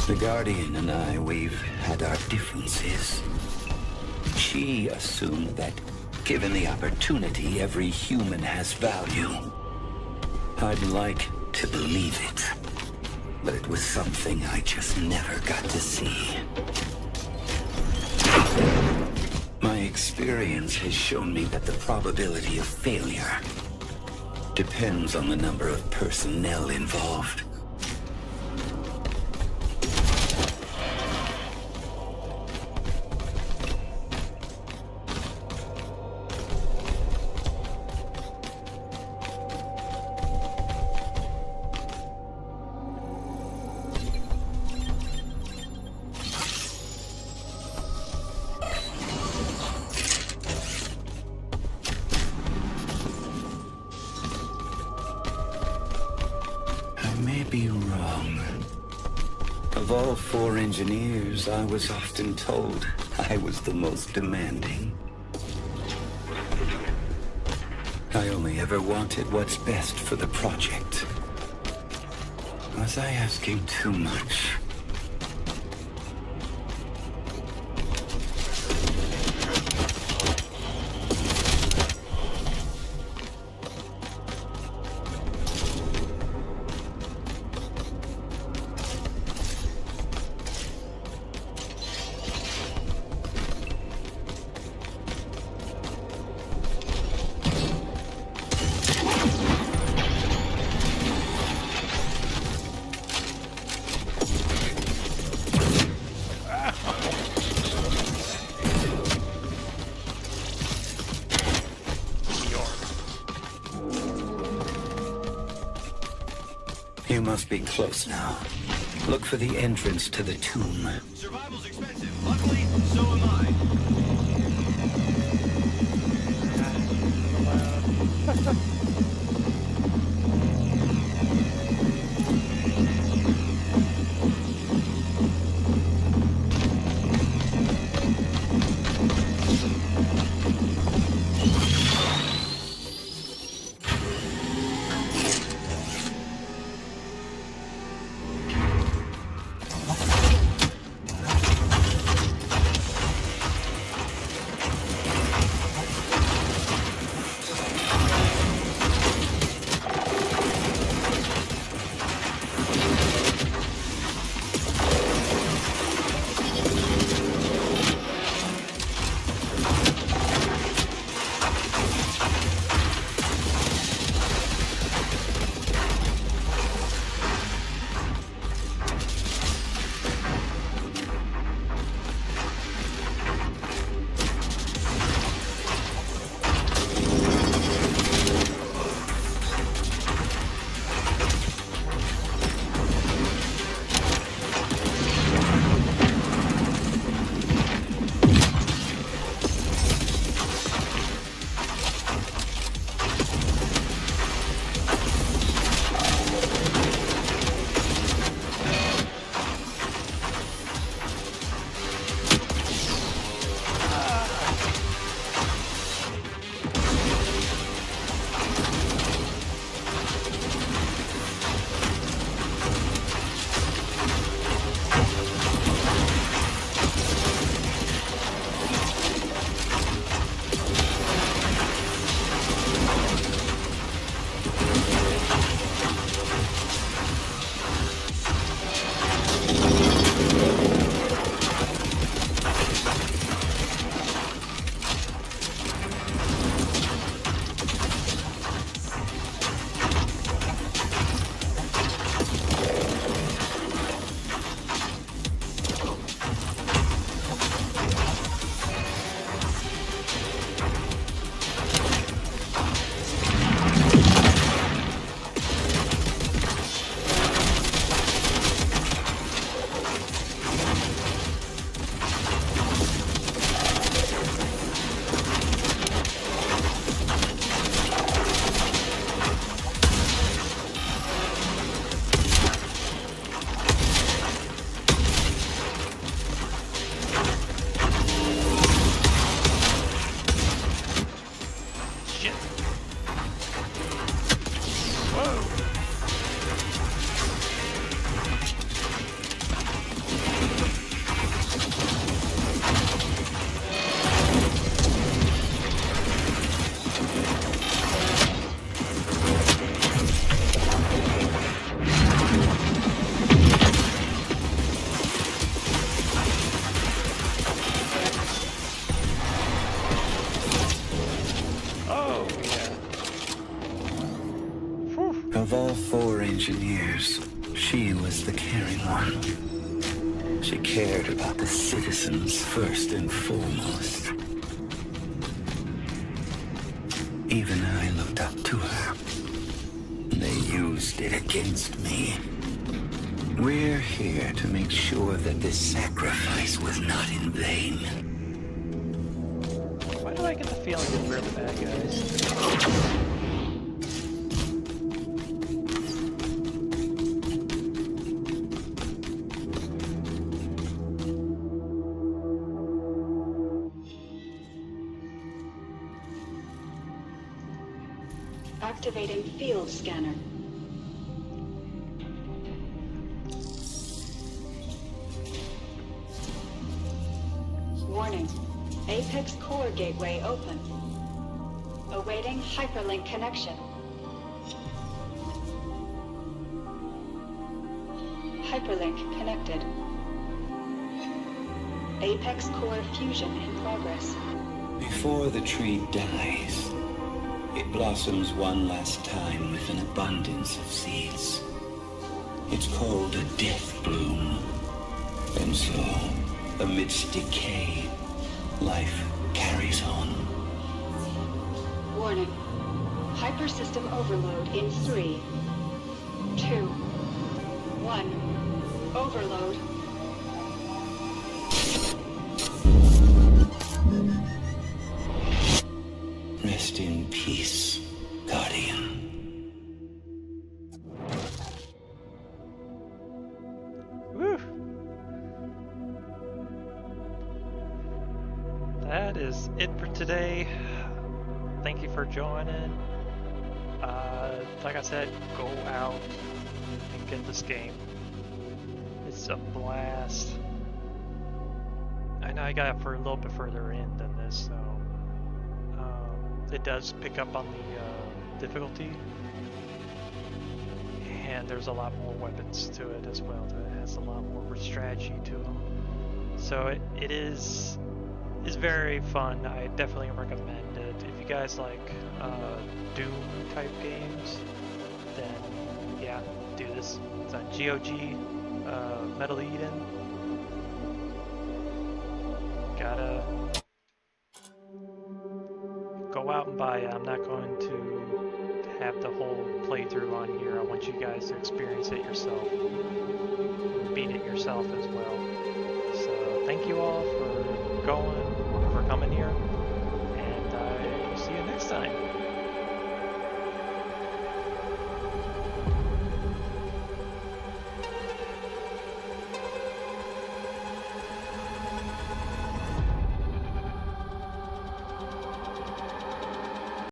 The Guardian and I, we've had our differences. She assumed that, given the opportunity, every human has value. I'd like to believe it, but it was something I just never got to see. My experience has shown me that the probability of failure depends on the number of personnel involved. Be wrong. Of all 4 engineers, I was often told I was the most demanding. I only ever wanted what's best for the project. Was I asking too much? You must be close now. Look for the entrance to the tomb. Survival's expensive. Luckily, so am I. She cared about the citizens first and foremost. Even I looked up to her. They used it against me. We're here to make sure that this sacrifice was not in vain. Why do I get the feeling that we're the bad guys? Activating field scanner. Warning. Apex core gateway open. Awaiting hyperlink connection. Hyperlink connected. Apex core fusion in progress. Before the tree dies, it blossoms one last time with an abundance of seeds. It's called a death bloom. And so, amidst decay, life carries on. Warning. Hypersystem overload in 3, 2, 1. Overload. Rest in peace, Guardian. Woo! That is it for today. Thank you for joining. Like I said, go out and get this game. It's a blast. I know I got it for a little bit further in than this, so it does pick up on the difficulty, and there's a lot more weapons to it as well. It has a lot more strategy to them, so it is very fun. I definitely recommend it. If you guys like Doom type games, then yeah, do this. It's on GOG, Metal Eden. Gotta go out and buy it. I'm not going to have the whole playthrough on here. I want you guys to experience it yourself, beat it yourself as well. So thank you all for coming here, and I will see you next time.